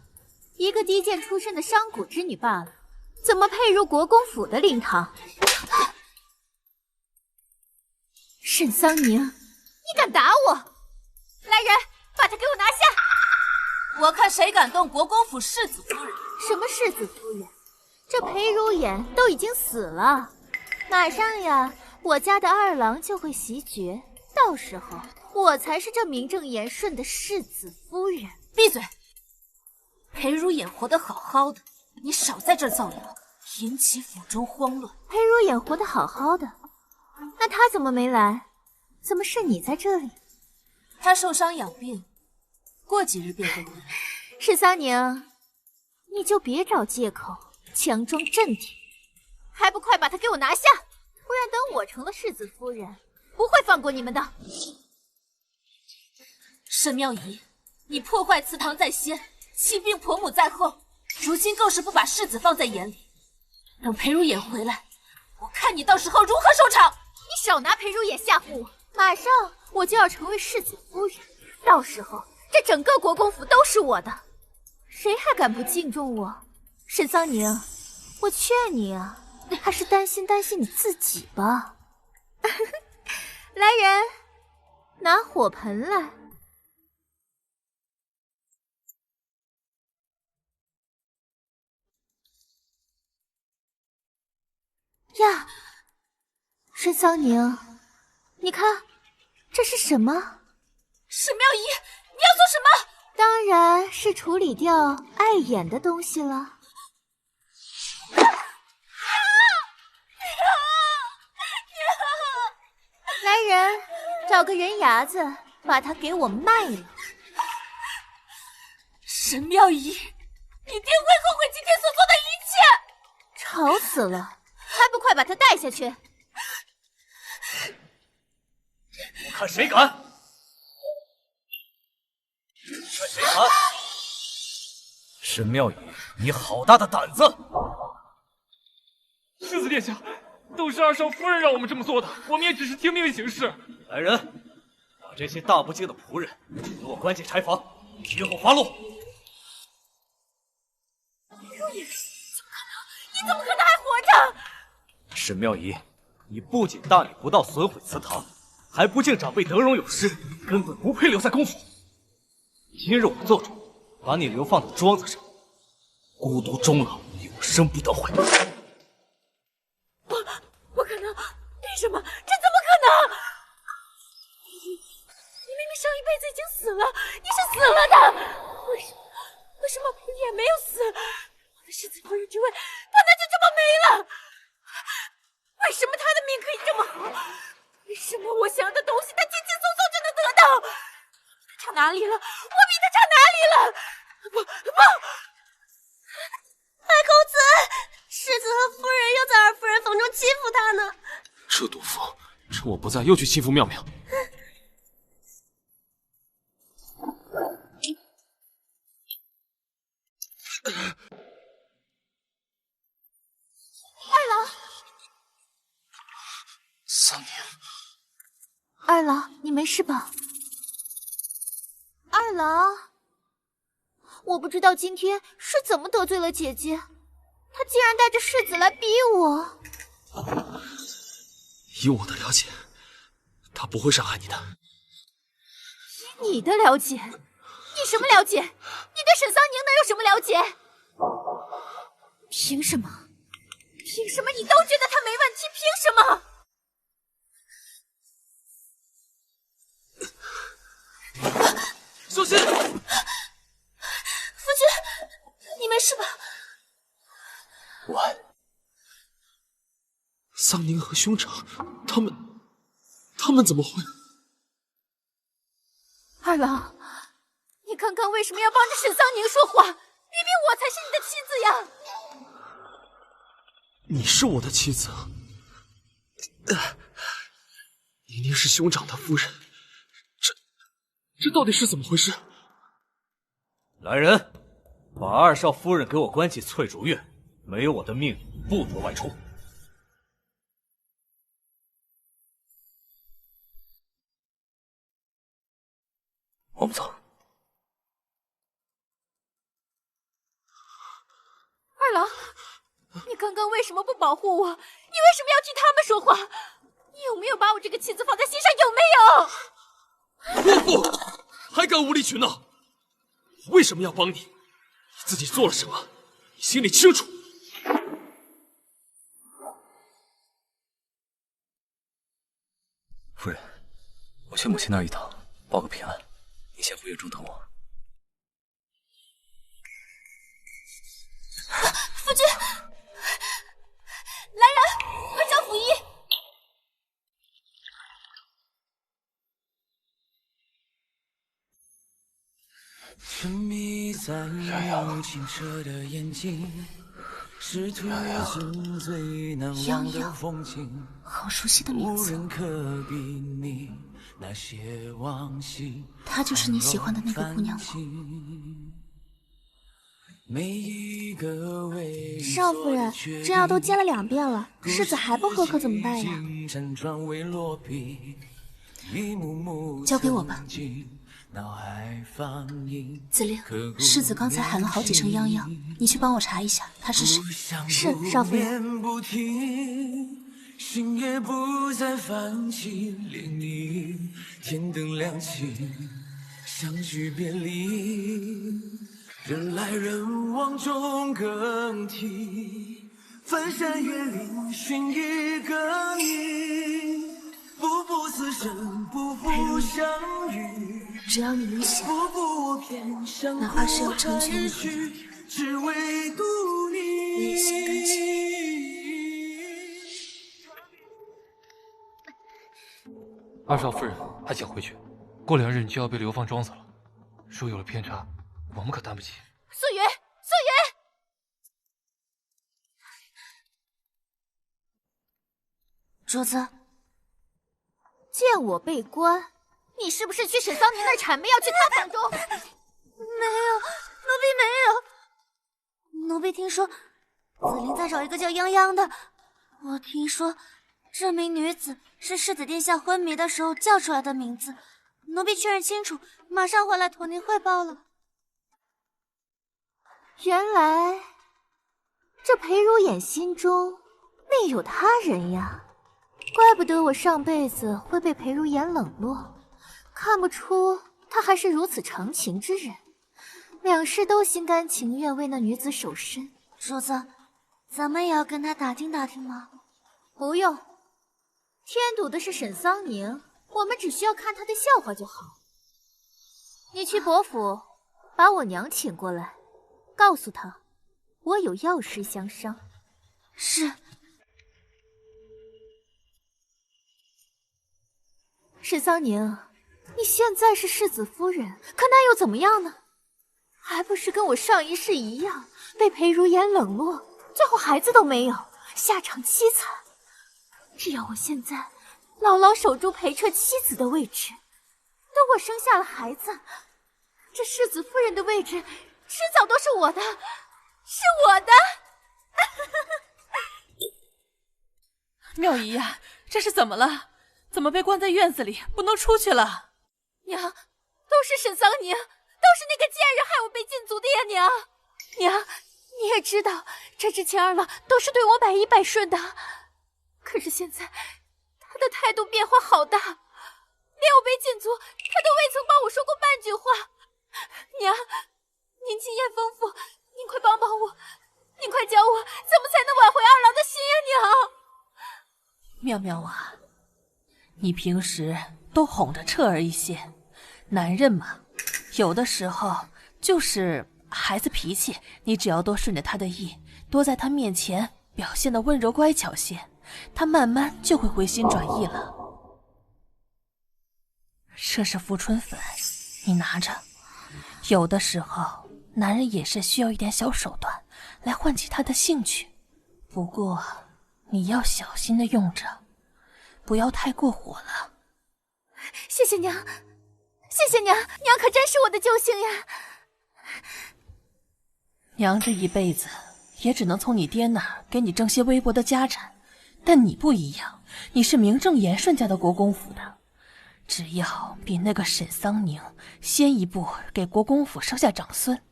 一个低贱出身的商贾之女罢了，怎么配入国公府的灵堂？沈桑宁，你敢打我！来人，把他给我拿下！我看谁敢动国公府世子夫人。什么世子夫人？这裴如颜都已经死了，马上呀，我家的二郎就会袭爵，到时候我才是这名正言顺的世子夫人。闭嘴！裴如颜活得好好的，你少在这儿造谣，引起府中慌乱。裴如颜活得好好的，那他怎么没来？怎么是你在这里？他受伤养病，过几日便会回来。沈桑宁，你就别找借口，强装镇定，还不快把他给我拿下！不然等我成了世子夫人，不会放过你们的。沈妙仪，你破坏祠堂在先，弃病婆母在后，如今更是不把世子放在眼里。等裴如颜回来，我看你到时候如何收场！你少拿裴如颜吓唬我！马上我就要成为世子夫人，到时候这整个国公府都是我的，谁还敢不敬重我？沈桑宁，我劝你啊，还是担心你自己吧。来人，拿火盆来。呀，沈桑宁，你看这是什么？沈妙仪，你要做什么？当然是处理掉碍眼的东西了。来人，找个人牙子把它给我卖了。沈妙仪，你定会后悔今天所做的一切。吵死了，还不快把他带下去！我看谁敢！看谁敢！沈妙仪，你好大的胆子！世子殿下，都是二少夫人让我们这么做的，我们也只是听命行事。来人，把这些大不敬的仆人给我关进柴房，今后发落。如也，怎么可能？你怎么可能还活着？沈妙仪，你不仅大逆不道，损毁祠堂，还不敬长辈德容有失，根本不配留在公府。今日我做主，把你流放到庄子上，孤独终老，永生不得悔。不可能！为什么？这怎么可能？你明明上一辈子已经死了，你是死了的，为什么也没有死？我的世子夫人之位，难道就这么没了？为什么他的命可以这么好？为什么我想要的东西他轻轻松松就能得到？他差哪里了？我比他差哪里了？不！二公子，世子和夫人又在二夫人房中欺负他呢。这毒妇趁我不在又去欺负妙妙。没事吧？二郎，我不知道今天是怎么得罪了姐姐，她竟然带着世子来逼我。以我的了解，他不会伤害你的。以你的了解，你什么了解？你对沈桑宁能有什么了解？凭什么？凭什么你都觉得他没问题？凭什么？小心！夫君，你没事吧？桑宁和兄长，他们怎么会？二郎，你刚刚为什么要帮着沈桑宁说话？明明我才是你的妻子呀！你是我的妻子，宁宁是兄长的夫人，这到底是怎么回事？来人，把二少夫人给我关进翠竹院，没有我的命令不得外出。我们走。二郎，你刚刚为什么不保护我？你为什么要替他们说话？你有没有把我这个妻子放在心上？有没有？姑父，还敢无理取闹！我为什么要帮你？你自己做了什么？你心里清楚。夫人，我去母亲那儿一趟，报个平安。你先回院中等我。夫君，来人，快叫府医！沉迷在你清澈的眼睛，是途中最难忘的风景。好熟悉的名字。无人可比你那些往昔。她就是你喜欢的那个姑娘吗？少夫人，这药都煎了2遍了，世子还不喝可怎么办呀？交给我吧。子玲，世子刚才喊了好几声泱泱，你去帮我查一下他是谁。是，少夫人。心也不再泛起涟漪，天灯亮起，相聚别离，人来人往中更替，翻山越岭寻一个你，步步此生，步步相遇。只要你能想，哪怕是要成全你和你，只为独你，我也心甘情愿。二少夫人还想回去，过2日你就要被流放庄子了。若有了偏差，我们可担不起。素云，素云，主子，见我被关，你是不是去沈桑宁那儿谄媚，要去他房中？没有，奴婢没有。奴婢听说子玲在找一个叫泱泱的，我听说这名女子是世子殿下昏迷的时候叫出来的名字。奴婢确认清楚，马上回来同您汇报了。原来这裴如眼心中另有他人呀，怪不得我上辈子会被裴如眼冷落，看不出他还是如此长情之人。两世都心甘情愿为那女子守身。主子，咱们也要跟他打听打听吗？不用，添堵的是沈桑宁，我们只需要看他的笑话就好。你去伯府把我娘请过来，告诉她我有要事相商。是。沈桑宁，你现在是世子夫人，可那又怎么样呢？还不是跟我上一世一样，被裴如烟冷落，最后孩子都没有，下场凄惨。只要我现在牢牢守住裴彻妻子的位置，等我生下了孩子，这世子夫人的位置迟早都是我的，是我的。妙姨呀，这是怎么了？怎么被关在院子里，不能出去了？娘，都是沈桑宁，都是那个贱人害我被禁足的呀！娘，你也知道，这之前二老都是对我百依百顺的，可是现在他的态度变化好大，连我被禁足，他都未曾帮我说过半句话。娘，您经验丰富，您快帮帮我，您快教我怎么才能挽回二郎的心呀！妙妙啊，你平时都哄得彻儿一些，男人嘛，有的时候就是孩子脾气，你只要多顺着他的意，多在他面前表现得温柔乖巧些，他慢慢就会回心转意了。这是扶春粉，你拿着。有的时候男人也是需要一点小手段来唤起他的兴趣，不过你要小心的用着，不要太过火了。谢谢娘，谢谢娘，娘可真是我的救星呀！娘这一辈子也只能从你爹那儿给你挣些微薄的家产，但你不一样，你是名正言顺嫁到国公府的，只要比那个沈桑宁先一步给国公府生下长孙，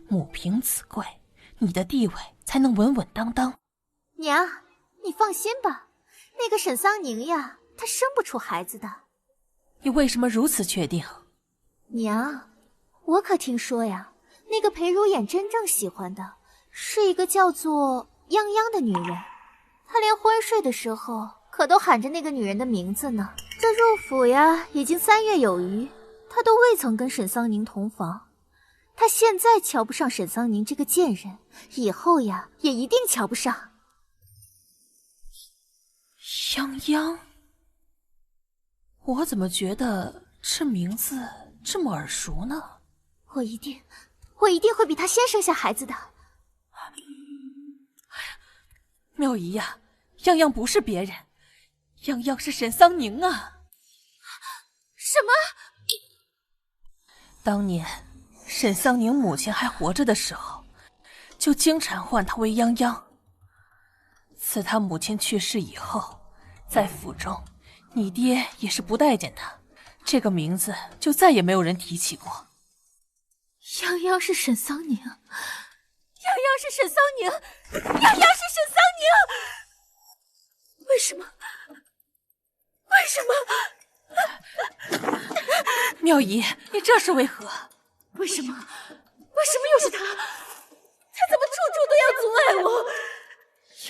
母凭子贵，你的地位才能稳稳当当。娘，你放心吧，那个沈桑宁呀，她生不出孩子的。你为什么如此确定？娘，我可听说呀，那个裴如眼真正喜欢的是一个叫做泱泱的女人，她连昏睡的时候可都喊着那个女人的名字呢。这入府呀，已经3月有余，她都未曾跟沈桑宁同房。她现在瞧不上沈桑宁这个贱人，以后呀，也一定瞧不上。泱泱，我怎么觉得这名字这么耳熟呢？我一定会比她先生下孩子的。妙姨呀，泱泱不是别人，泱泱是沈桑宁啊！什么？当年沈桑宁母亲还活着的时候，就经常唤她为泱泱。自她母亲去世以后，在府中，你爹也是不待见她，这个名字就再也没有人提起过。泱泱是沈桑宁，泱泱是沈桑宁，泱泱是沈桑宁！为什么？妙姨，你这是为何？为什么又是他？他怎么处处都要阻碍我？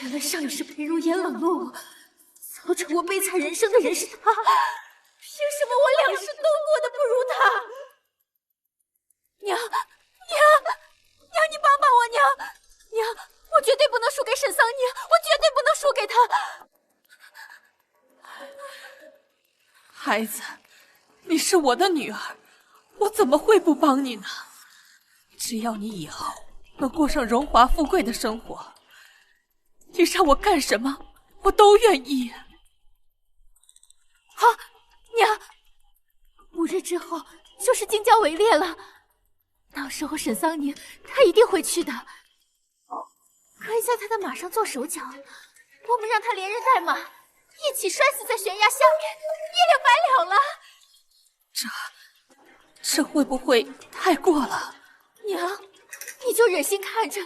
原来上一世裴如烟冷落我，造成我悲惨人生的人是他，凭什么我2世都过得不如他？娘，你帮帮我！娘，我绝对不能输给沈桑宁，我绝对不能输给他！孩子，你是我的女儿，我怎么会不帮你呢？只要你以后能过上荣华富贵的生活，你让我干什么，我都愿意。好，娘，5日之后就是京郊围猎了，到时候沈桑宁他一定会去的，可以在他的马上做手脚，我们让他连人带马一起摔死在悬崖下面，一了百了了。这会不会太过了？娘，你就忍心看着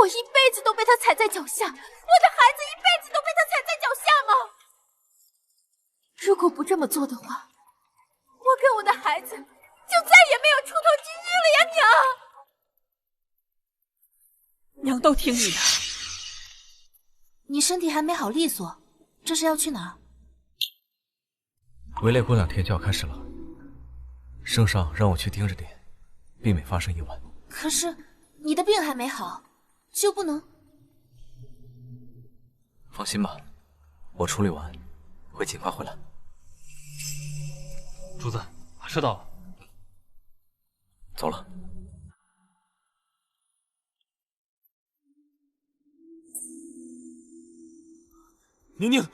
我一辈子都被他踩在脚下，我的孩子一辈子都被他踩在脚下吗？如果不这么做的话，我跟我的孩子就再也没有出头之日了呀！娘都听你的。你身体还没好利索，这是要去哪儿？围猎过2天就要开始了，圣上让我去盯着点，避免发生意外。可是你的病还没好，就不能……放心吧，我处理完会尽快回来。主子，马车到了。走了。宁宁，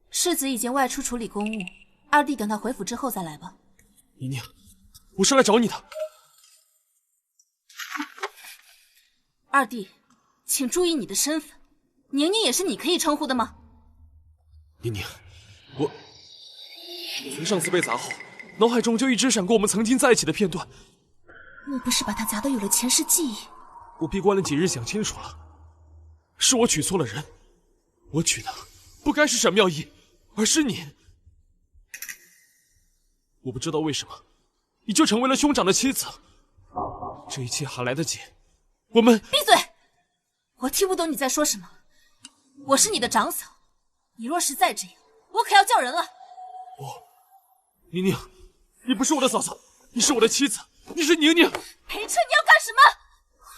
世子已经外出处理公务，二弟等他回府之后再来吧。宁宁，我是来找你的。二弟，请注意你的身份，宁宁也是你可以称呼的吗？宁宁，我从上次被砸后，脑海中就一直闪过我们曾经在一起的片段。莫不是把他砸得有了前世记忆？我闭关了几日，想清楚了，是我娶错了人，我娶的不该是沈妙意，而是你。我不知道为什么，你就成为了兄长的妻子。这一切还来得及，我们闭嘴！我听不懂你在说什么。我是你的长嫂，你若是再这样，我可要叫人了。宁宁，你不是我的嫂嫂，你是我的妻子，你是宁宁。裴彻，你要干什么？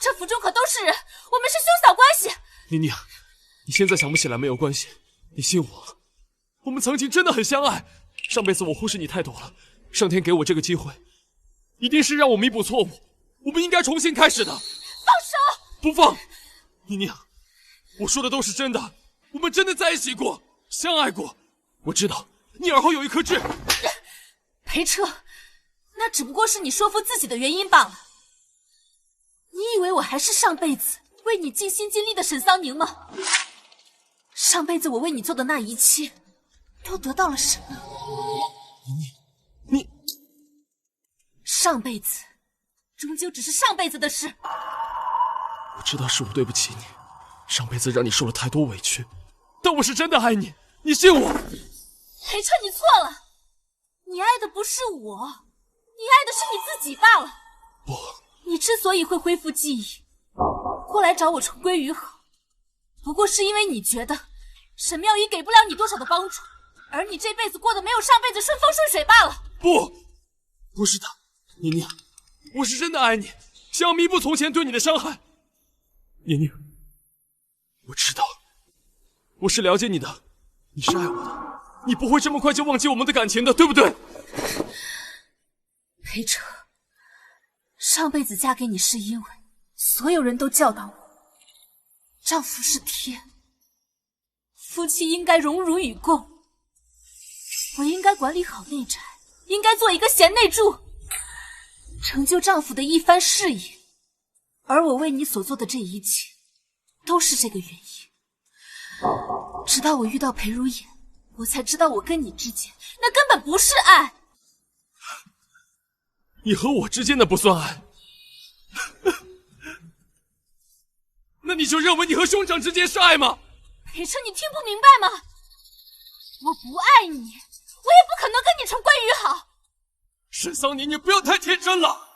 这府中可都是人，我们是兄嫂关系。宁宁，你现在想不起来没有关系，你信我，我们曾经真的很相爱。上辈子我忽视你太多了，上天给我这个机会，一定是让我弥补错误。我们应该重新开始的。放手！不放！宁宁，我说的都是真的，我们真的在一起过，相爱过。我知道你耳后有一颗痣。裴彻，那只不过是你说服自己的原因罢了。你以为我还是上辈子为你尽心尽力的沈桑宁吗？上辈子我为你做的那一切，都得到了什么？你上辈子终究只是上辈子的事。我知道是我对不起你，上辈子让你受了太多委屈，但我是真的爱你，你信我。裴彻，你错了，你爱的不是我，你爱的是你自己罢了。不，你之所以会恢复记忆，过来找我重归于好，不过是因为你觉得沈妙仪给不了你多少的帮助，而你这辈子过得没有上辈子顺风顺水罢了。不是的，宁宁，我是真的爱你，想要弥补从前对你的伤害。宁宁，我知道，我是了解你的，你是爱我的，你不会这么快就忘记我们的感情的，对不对？裴彻，上辈子嫁给你是因为所有人都教导我，丈夫是天，夫妻应该荣辱与共。我应该管理好内宅，应该做一个贤内助，成就丈夫的一番事业。而我为你所做的这一切，都是这个原因。直到我遇到裴如烟，我才知道我跟你之间那根本不是爱。你和我之间的不算爱，那你就认为你和兄长之间是爱吗？裴彻，你听不明白吗？我不爱你，我也不可能跟你重归于好。沈桑宁，你不要太天真了，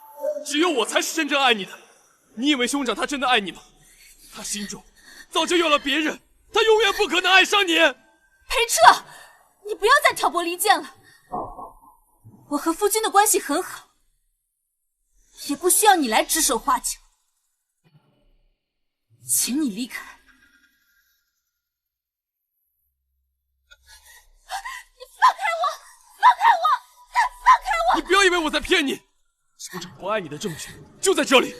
只有我才是真正爱你的。你以为兄长他真的爱你吗？他心中早就有了别人，他永远不可能爱上你。裴彻，你不要再挑拨离间了。我和夫君的关系很好，也不需要你来指手画脚。请你离开。你放开我！放开我！放开我！你不要以为我在骗你，兄长不爱你的证据就在这里。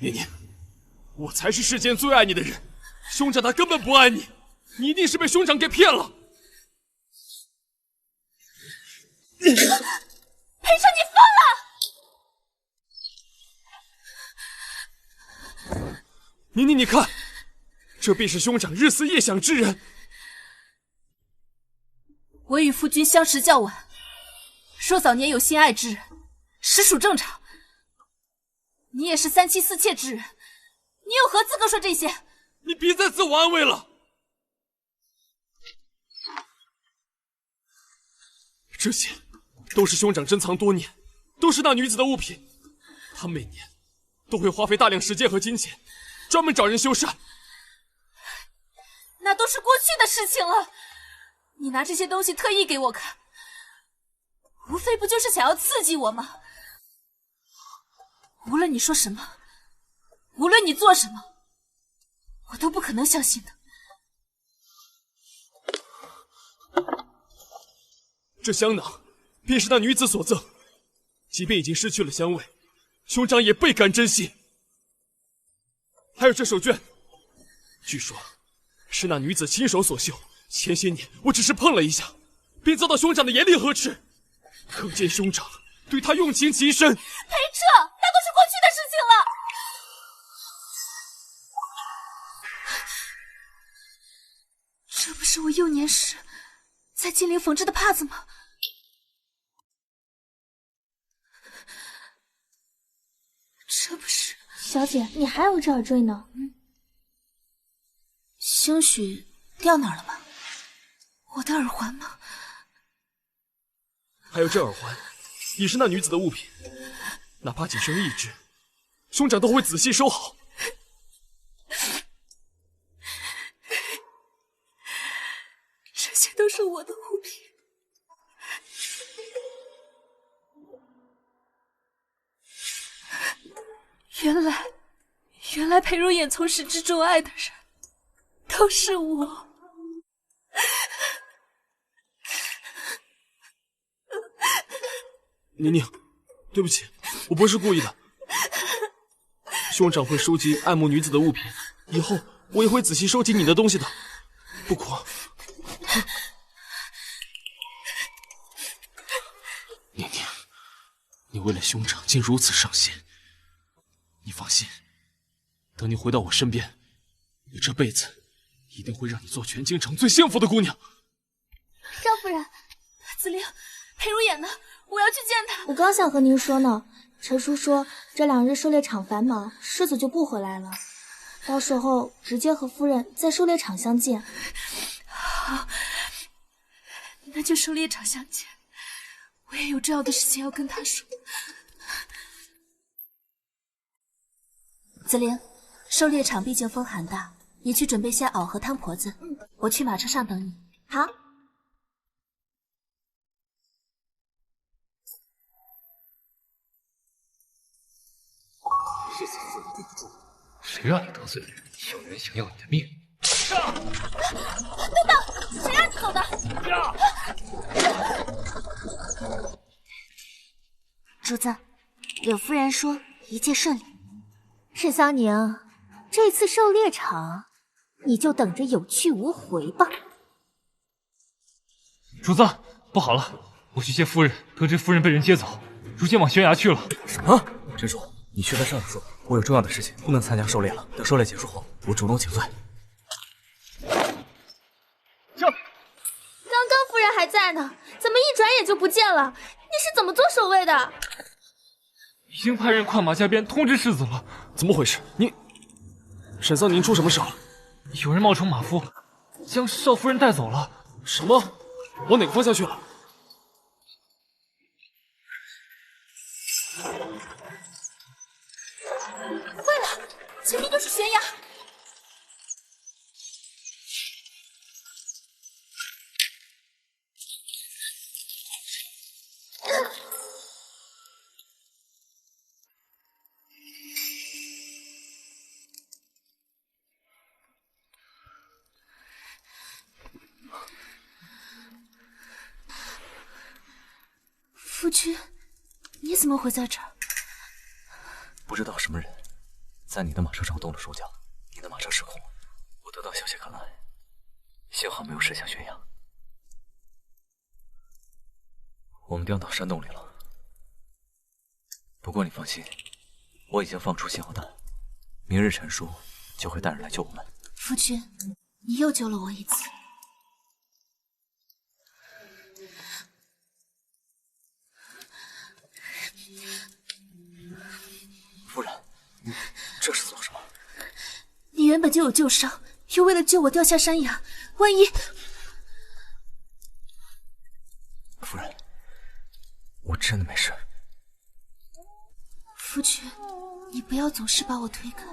宁宁，我才是世间最爱你的人，兄长他根本不爱你，你一定是被兄长给骗了。裴彻，你疯了！宁宁，你看，这便是兄长日思夜想之人。我与夫君相识较晚，若早年有心爱之人，实属正常。你也是三妻四妾之人，你有何资格说这些？你别再自我安慰了。这些都是兄长珍藏多年，都是那女子的物品。他每年都会花费大量时间和金钱，专门找人修缮。那都是过去的事情了。你拿这些东西特意给我看，无非不就是想要刺激我吗？无论你说什么，无论你做什么，我都不可能相信的。这香囊便是那女子所赠，即便已经失去了香味，兄长也倍感珍惜。还有这手绢，据说是那女子亲手所绣，前些年我只是碰了一下，便遭到兄长的严厉呵斥，可见兄长对她用情极深。裴彻，那都是过去的事情了。这不是我幼年时在金陵缝制的帕子吗？这不是……小姐，你还有这耳坠呢？兴许掉哪儿了吧？我的耳环吗？还有这耳环，也是那女子的物品，哪怕仅剩一只，兄长都会仔细收好。这些都是我的物品。原来裴如眼从始至终爱的人都是我。宁宁，对不起，我不是故意的。兄长会收集爱慕女子的物品，以后我也会仔细收集你的东西的。不哭。宁宁，你为了兄长竟如此上心，你放心，等你回到我身边，我这辈子一定会让你做全京城最幸福的姑娘。少夫人，子菱，裴如眼呢？我要去见他。我刚想和您说呢，陈叔说这2日狩猎场繁忙，世子就不回来了，到时候直接和夫人在狩猎场相见。好，那就狩猎场相见。我也有重要的事情要跟他说。子菱，狩猎场毕竟风寒大，你去准备些袄和汤婆子，我去马车上等你。好。世子夫人对不住，谁让你得罪了人？有人想要你的命！等等，谁让你走的？主子，柳夫人说一切顺利。沈桑宁，这次狩猎场你就等着有去无回吧。主子，不好了，我去接夫人，得知夫人被人接走，如今往悬崖去了。什么？珍珠，你去跟少爷说，我有重要的事情，不能参加狩猎了。等狩猎结束后，我主动请罪。刚刚夫人还在呢，怎么一转眼就不见了？你是怎么做守卫的？已经派人快马加鞭通知世子了。怎么回事？沈桑宁出什么事了？有人冒充马夫，将少夫人带走了。什么？往哪个方向去了？坏了，前面就是悬崖。夫君，你怎么会在这儿？不知道什么人在你的马车上动了手脚，你的马车失控了。我得到消息看来，幸好没有驶向悬崖。我们掉到山洞里了。不过你放心，我已经放出信号弹，明日陈叔就会带人来救我们。夫君，你又救了我一次。夫人，你这是做什么？你原本就有旧伤，又为了救我掉下山崖，万一……夫人，我真的没事。夫君，你不要总是把我推开。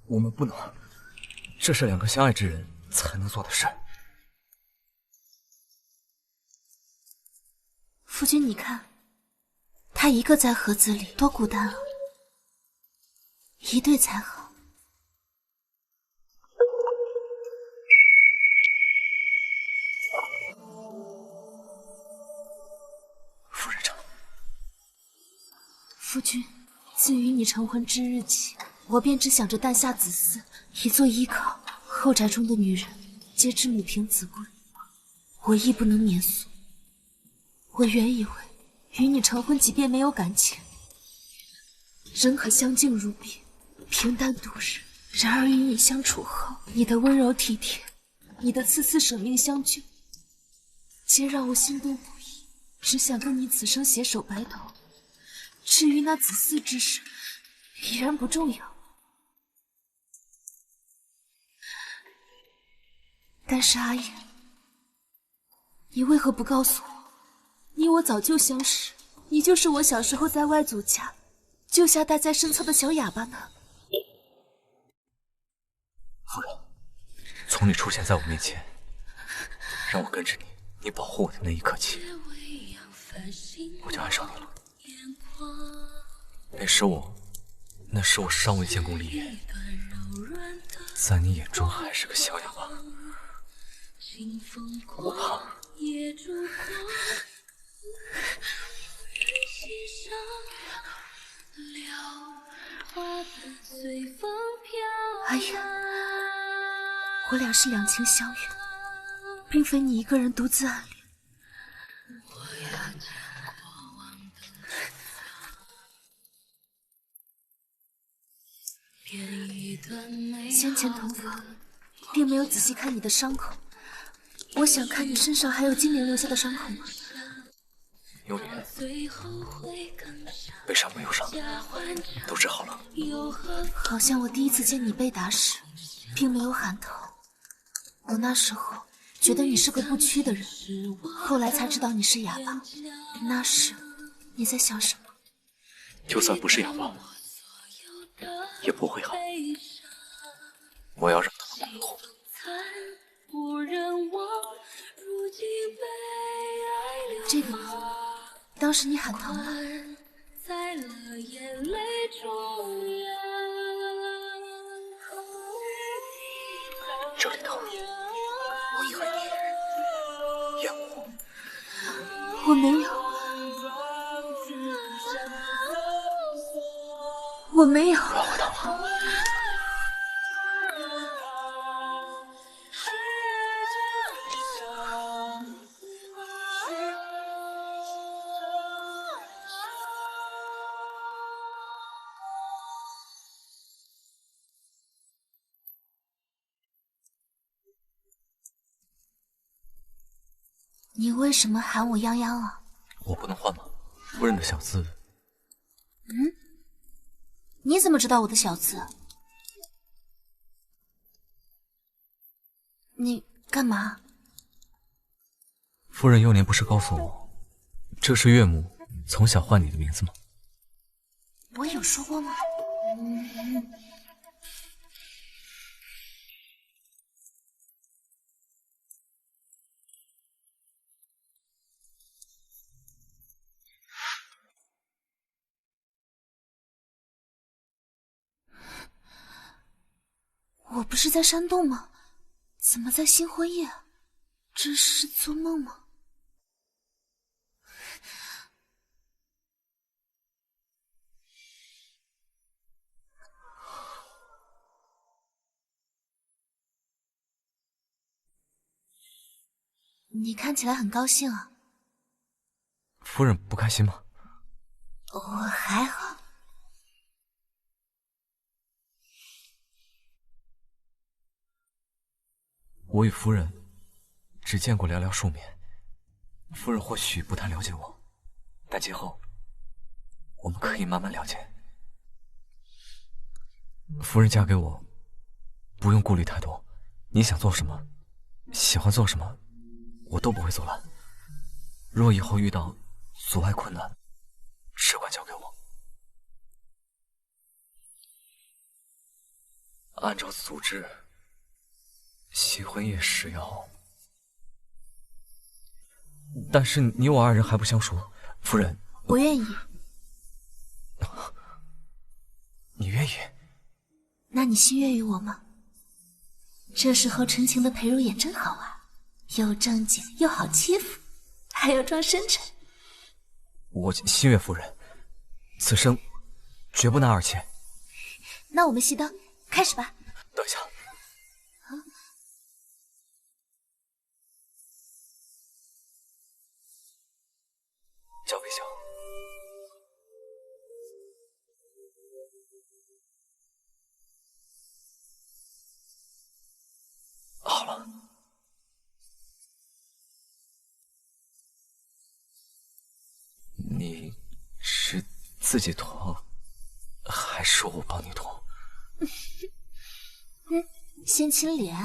我们不能，这是2个相爱之人才能做的事。夫君，你看，他一个在盒子里，多孤单啊！一对才好。夫人这，夫君，自与你成婚之日起，我便只想着诞下子嗣，以作依靠。后宅中的女人皆知母凭子贵，我亦不能免俗。我原以为与你成婚，即便没有感情，仍可相敬如宾，平淡度日。然而与你相处后，你的温柔体贴，你的次次舍命相救，皆让我心动不已，只想跟你此生携手白头。至于那子嗣之事，已然不重要。但是阿言，你为何不告诉我，你我早就相识，你就是我小时候在外祖家救下带在身侧的小哑巴呢？夫人，从你出现在我面前，让我跟着你，你保护我的那一刻起，我就爱上你了。那时我尚未建功立业，在你眼中还是个小哑巴，我怕。哎呀，我俩是两情相悦，并非你一个人独自暗恋。先前同房，并没有仔细看你的伤口，我想看你身上还有精灵留下的伤口吗？有你，背上没有伤，都治好了。好像我第一次见你被打时，并没有喊疼。我那时候觉得你是个不屈的人，后来才知道你是哑巴。那时你在想什么？就算不是哑巴，也不会好。我要让他们痛。这个呢？当时你喊疼了。这里疼，我以为你厌恶。我没有，我没有。不要回头了。你为什么喊我泱泱啊？我不能换吗？夫人的小字。你怎么知道我的小字？你干嘛？夫人幼年不是告诉我，这是岳母从小唤你的名字吗？我有说过吗？我不是在山洞吗？怎么在新婚夜？这是做梦吗？你看起来很高兴啊。夫人不开心吗？我还好。我与夫人只见过寥寥数面，夫人或许不太了解我，但今后我们可以慢慢了解。夫人嫁给我，不用顾虑太多，你想做什么，喜欢做什么，我都不会阻拦。若以后遇到阻碍困难，只管交给我。按照祖制，新婚夜时要，但是你我二人还不相熟，夫人。我愿意。你愿意？那你心悦于我吗？这时候纯情的裴如也真好玩，又正经又好欺负，还要装深沉。我心悦夫人，此生绝不拿尔妾。那我们熄灯，开始吧。等一下。交给小。好了。你是自己脱，还是我帮你脱？先亲脸。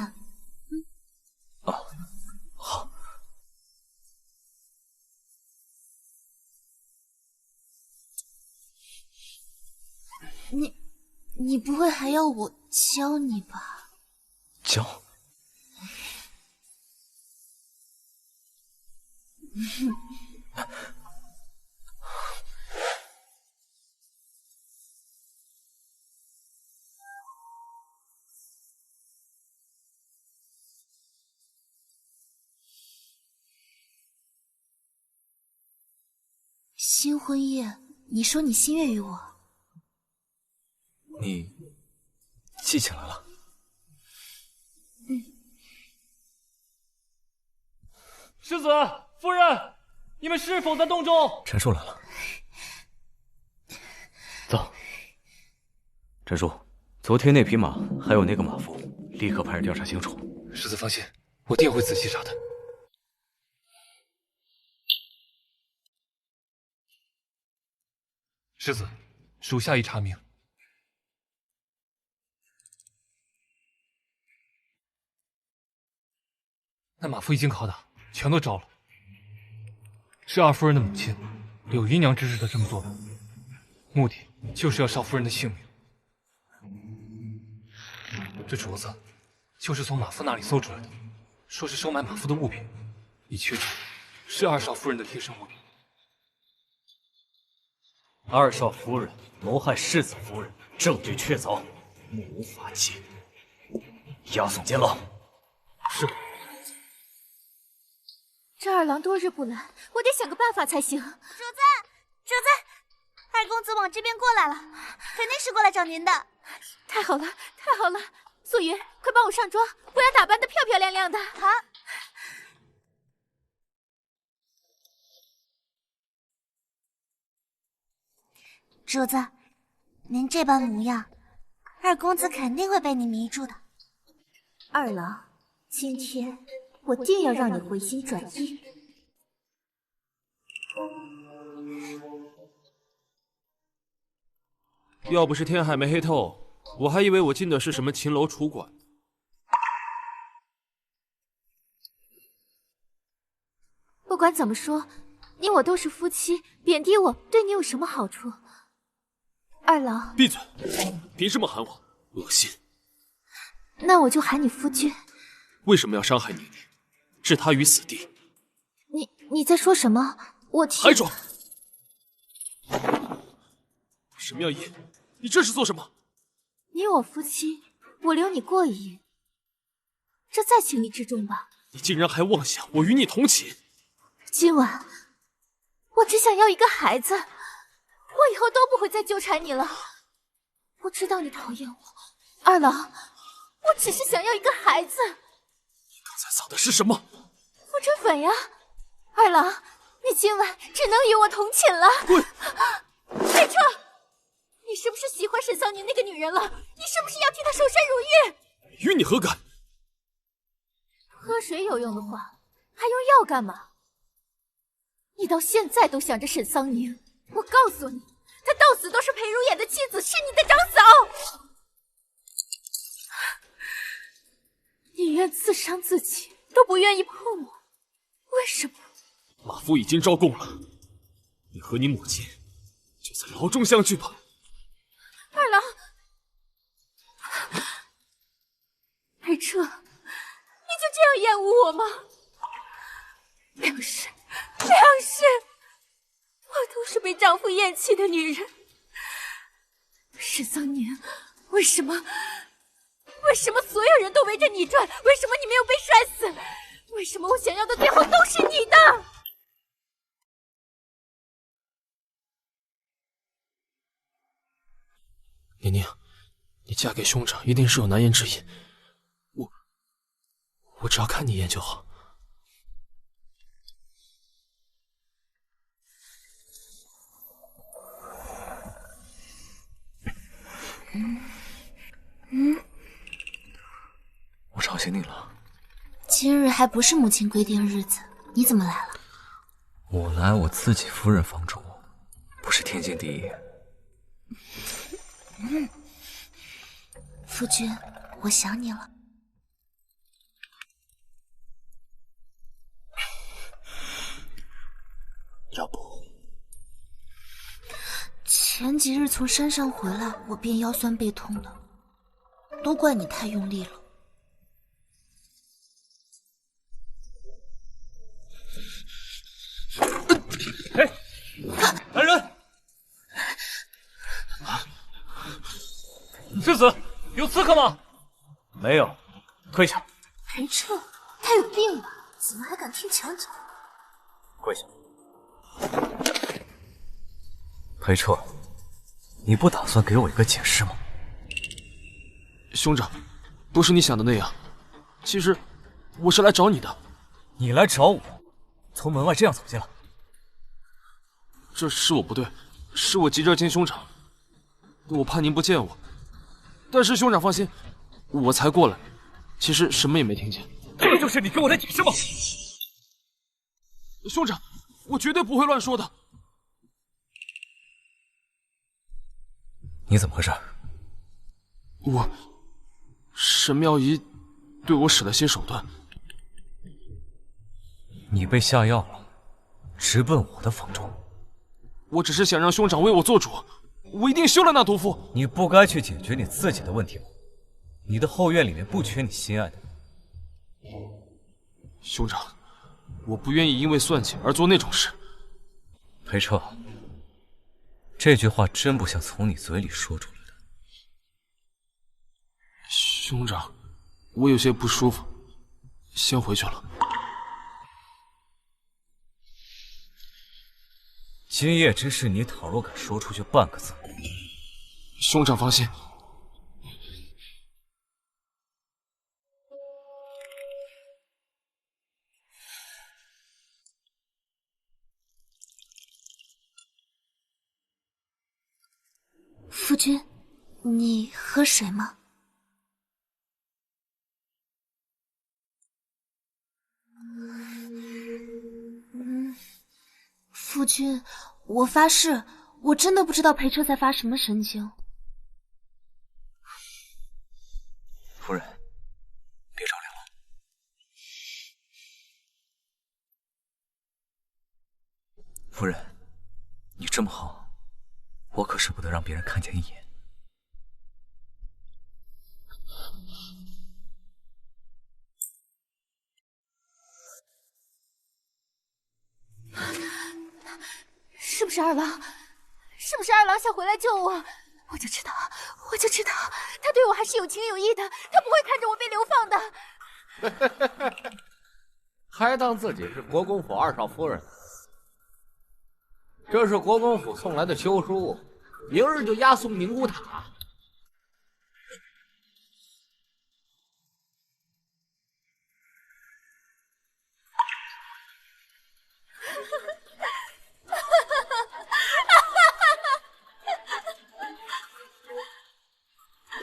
哦，好。你不会还要我教你吧？教？新婚夜，你说你心悦于我，你记起来了？世子、夫人，你们是否在洞中？陈叔来了，走。陈叔，昨天那匹马还有那个马夫，立刻派人调查清楚。世子放心，我定会仔细查的。世子，属下已查明，那马夫一经拷打，全都招了。是二夫人的母亲柳姨娘指使他这么做的，目的就是要少夫人的性命。这镯子就是从马夫那里搜出来的，说是收买马夫的物品，已确诊是二少夫人的贴身物品。二少夫人谋害世子夫人，证据确凿，目无法纪，押送监牢。是。这二郎多日不来，我得想个办法才行。主子，主子，二公子往这边过来了，肯定是过来找您的。太好了，太好了！素云，快帮我上妆，我要打扮得漂漂亮亮的。好。主子，您这般模样，二公子肯定会被你迷住的。二郎，今天我定要让你回心转意。要不是天还没黑透，我还以为我进的是什么秦楼楚馆。不管怎么说，你我都是夫妻，贬低我对你有什么好处？二郎，闭嘴！凭什么喊我？恶心！那我就喊你夫君。为什么要伤害宁宁，置她于死地？你在说什么？我听。还装！沈妙仪，你这是做什么？你我夫妻，我留你过一夜，这在情理之中吧？你竟然还妄想我与你同寝！今晚，我只想要一个孩子，我以后都不会再纠缠你了。我知道你讨厌我，二郎，我只是想要一个孩子。你刚才撒的是什么？覆唇粉呀！二郎，你今晚只能与我同寝了。滚！海彻，你是不是喜欢沈桑宁那个女人了？你是不是要替她守身如玉？与你何干？喝水有用的话，还用药干嘛？你到现在都想着沈桑宁，我告诉你，她到死都是裴如眼的妻子，是你的长嫂。宁愿自伤自己，都不愿意碰我，为什么？马夫已经招供了，你和你母亲就在牢中相聚吧。二郎，海彻，你就这样厌恶我吗？梁氏，梁氏，我都是被丈夫厌弃的女人。沈桑宁，为什么所有人都围着你转？为什么你没有被摔死？为什么我想要的最后都是你的？宁宁，你嫁给兄长一定是有难言之隐，我只要看你一眼就好。我吵醒你了。今日还不是母亲规定日子，你怎么来了？我来我自己夫人房中，不是天经地义。夫君，我想你了。要不，前几日从山上回来，我便腰酸背痛的，都怪你太用力了。哎，来人！世子，有刺客吗？没有，跪下。裴彻，他有病吧？怎么还敢听强讲？跪下。裴彻，你不打算给我一个解释吗？兄长，不是你想的那样。其实，我是来找你的。你来找我？从门外这样走进来？这是我不对，是我急着见兄长，我怕您不见我。但是兄长放心，我才过来，其实什么也没听见。这就是你给我的解释吗？兄长，我绝对不会乱说的。你怎么回事？沈妙仪对我使了些手段。你被下药了，直奔我的房中。我只是想让兄长为我做主，我一定休了那毒妇。你不该去解决你自己的问题吗？你的后院里面不缺你心爱的。兄长，我不愿意因为算计而做那种事。裴彻，这句话真不像从你嘴里说出来的。兄长，我有些不舒服，先回去了。今夜之事，你倘若敢说出去半个字，兄长放心。夫君，你喝水吗？夫君，我发誓，我真的不知道裴彻在发什么神经。夫人，别着凉了。夫人，你这么好，我可舍不得让别人看见一眼。是不是二郎？是不是二郎想回来救我？我就知道，他对我还是有情有义的，他不会看着我被流放的。还当自己是国公府二少夫人？这是国公府送来的休书，明日就押送宁古塔。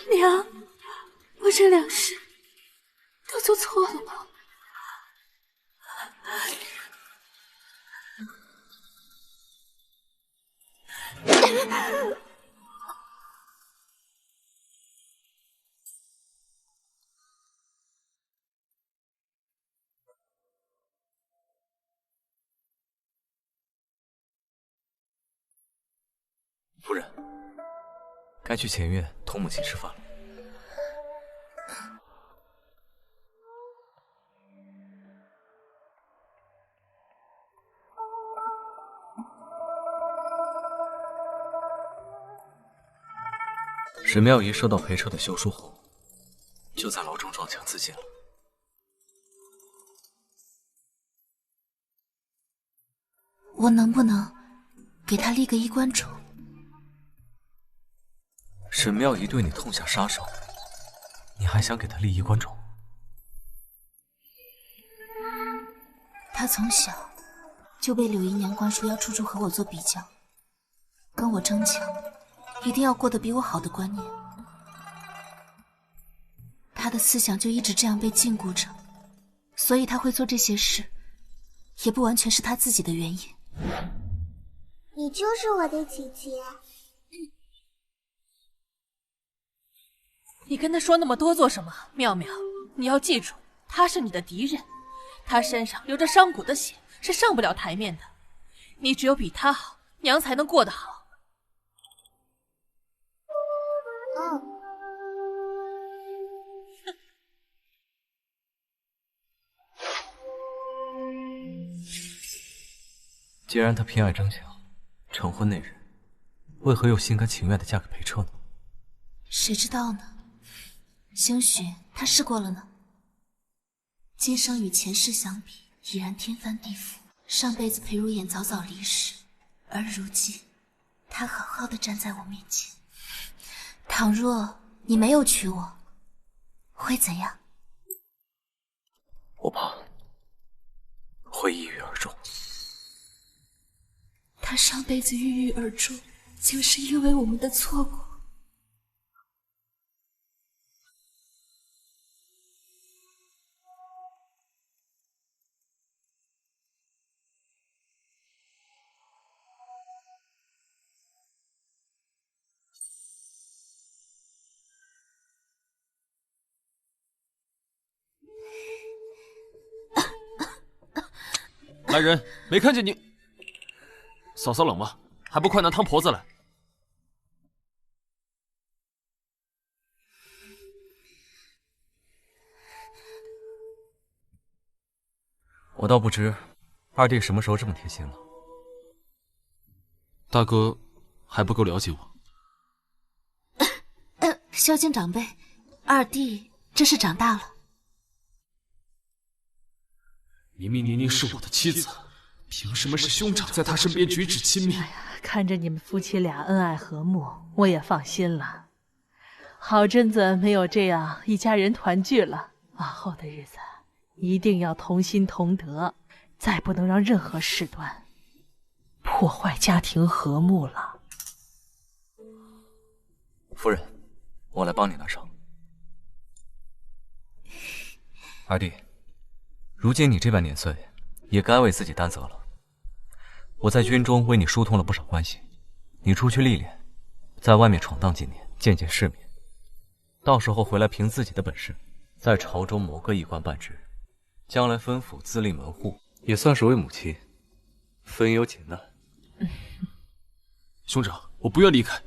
娘，我这两世都做错了吗？夫人，该去前院同母亲吃饭了。沈妙仪收到裴彻的休书后，就在牢中撞墙自尽了。我能不能给他立个衣冠冢？沈妙仪对你痛下杀手，你还想给她利益关注？她从小就被柳姨娘灌输要处处和我做比较，跟我争强，一定要过得比我好的观念。她的思想就一直这样被禁锢着，所以她会做这些事，也不完全是她自己的原因。你就是我的姐姐。你跟他说那么多做什么？妙妙，你要记住，他是你的敌人，他身上流着商贾的血，是上不了台面的。你只有比他好，娘才能过得好。既然他偏爱争强，成婚那日，为何又心甘情愿地嫁给裴彻呢？谁知道呢？兴许他试过了呢。今生与前世相比，已然天翻地覆。上辈子裴如眼早早离世，而如今，他好好的站在我面前。倘若你没有娶我，会怎样？我怕会抑郁而终。他上辈子郁郁而终，就是因为我们的错过。来人，没看见你。嫂嫂冷吗？还不快拿汤婆子来！我倒不知二弟什么时候这么贴心了。大哥还不够了解我。孝敬长辈，二弟这是长大了。明明妮妮是我的妻子，凭什么是兄长在她身边举止亲密？看着你们夫妻俩恩爱和睦，我也放心了。好阵子没有这样一家人团聚了，往后的日子一定要同心同德，再不能让任何事端破坏家庭和睦了。夫人，我来帮你拿上。二弟，如今你这般年岁，也该为自己担责了。我在军中为你疏通了不少关系，你出去历练，在外面闯荡几年，见见世面，到时候回来凭自己的本事，在朝中谋个一官半职，将来分府自立门户，也算是为母亲分忧解难。兄长，我不愿离开，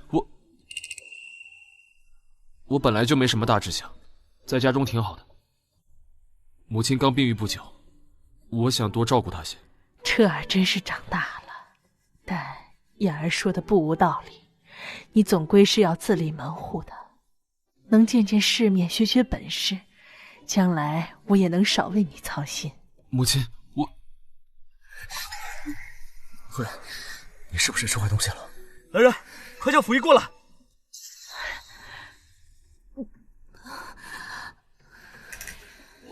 我本来就没什么大志向，在家中挺好的。母亲刚病愈不久，我想多照顾她些。彻儿真是长大了，但燕儿说的不无道理，你总归是要自立门户的，能见见世面，学学本事，将来我也能少为你操心。母亲，夫人，你是不是吃坏东西了？来人，快叫府医过来！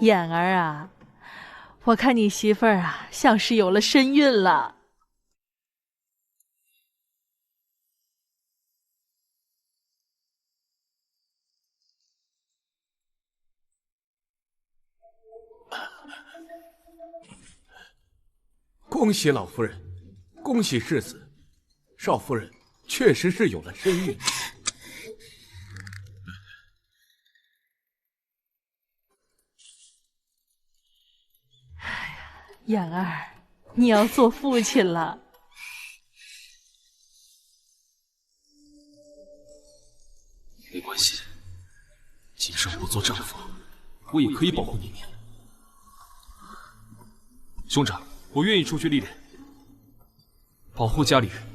燕儿啊，我看你媳妇儿啊，像是有了身孕了。恭喜老夫人，恭喜世子，少夫人确实是有了身孕。燕儿，你要做父亲了。没关系，今生不做丈夫，我也可以保护妮妮。兄长，我愿意出去历练，保护家里人。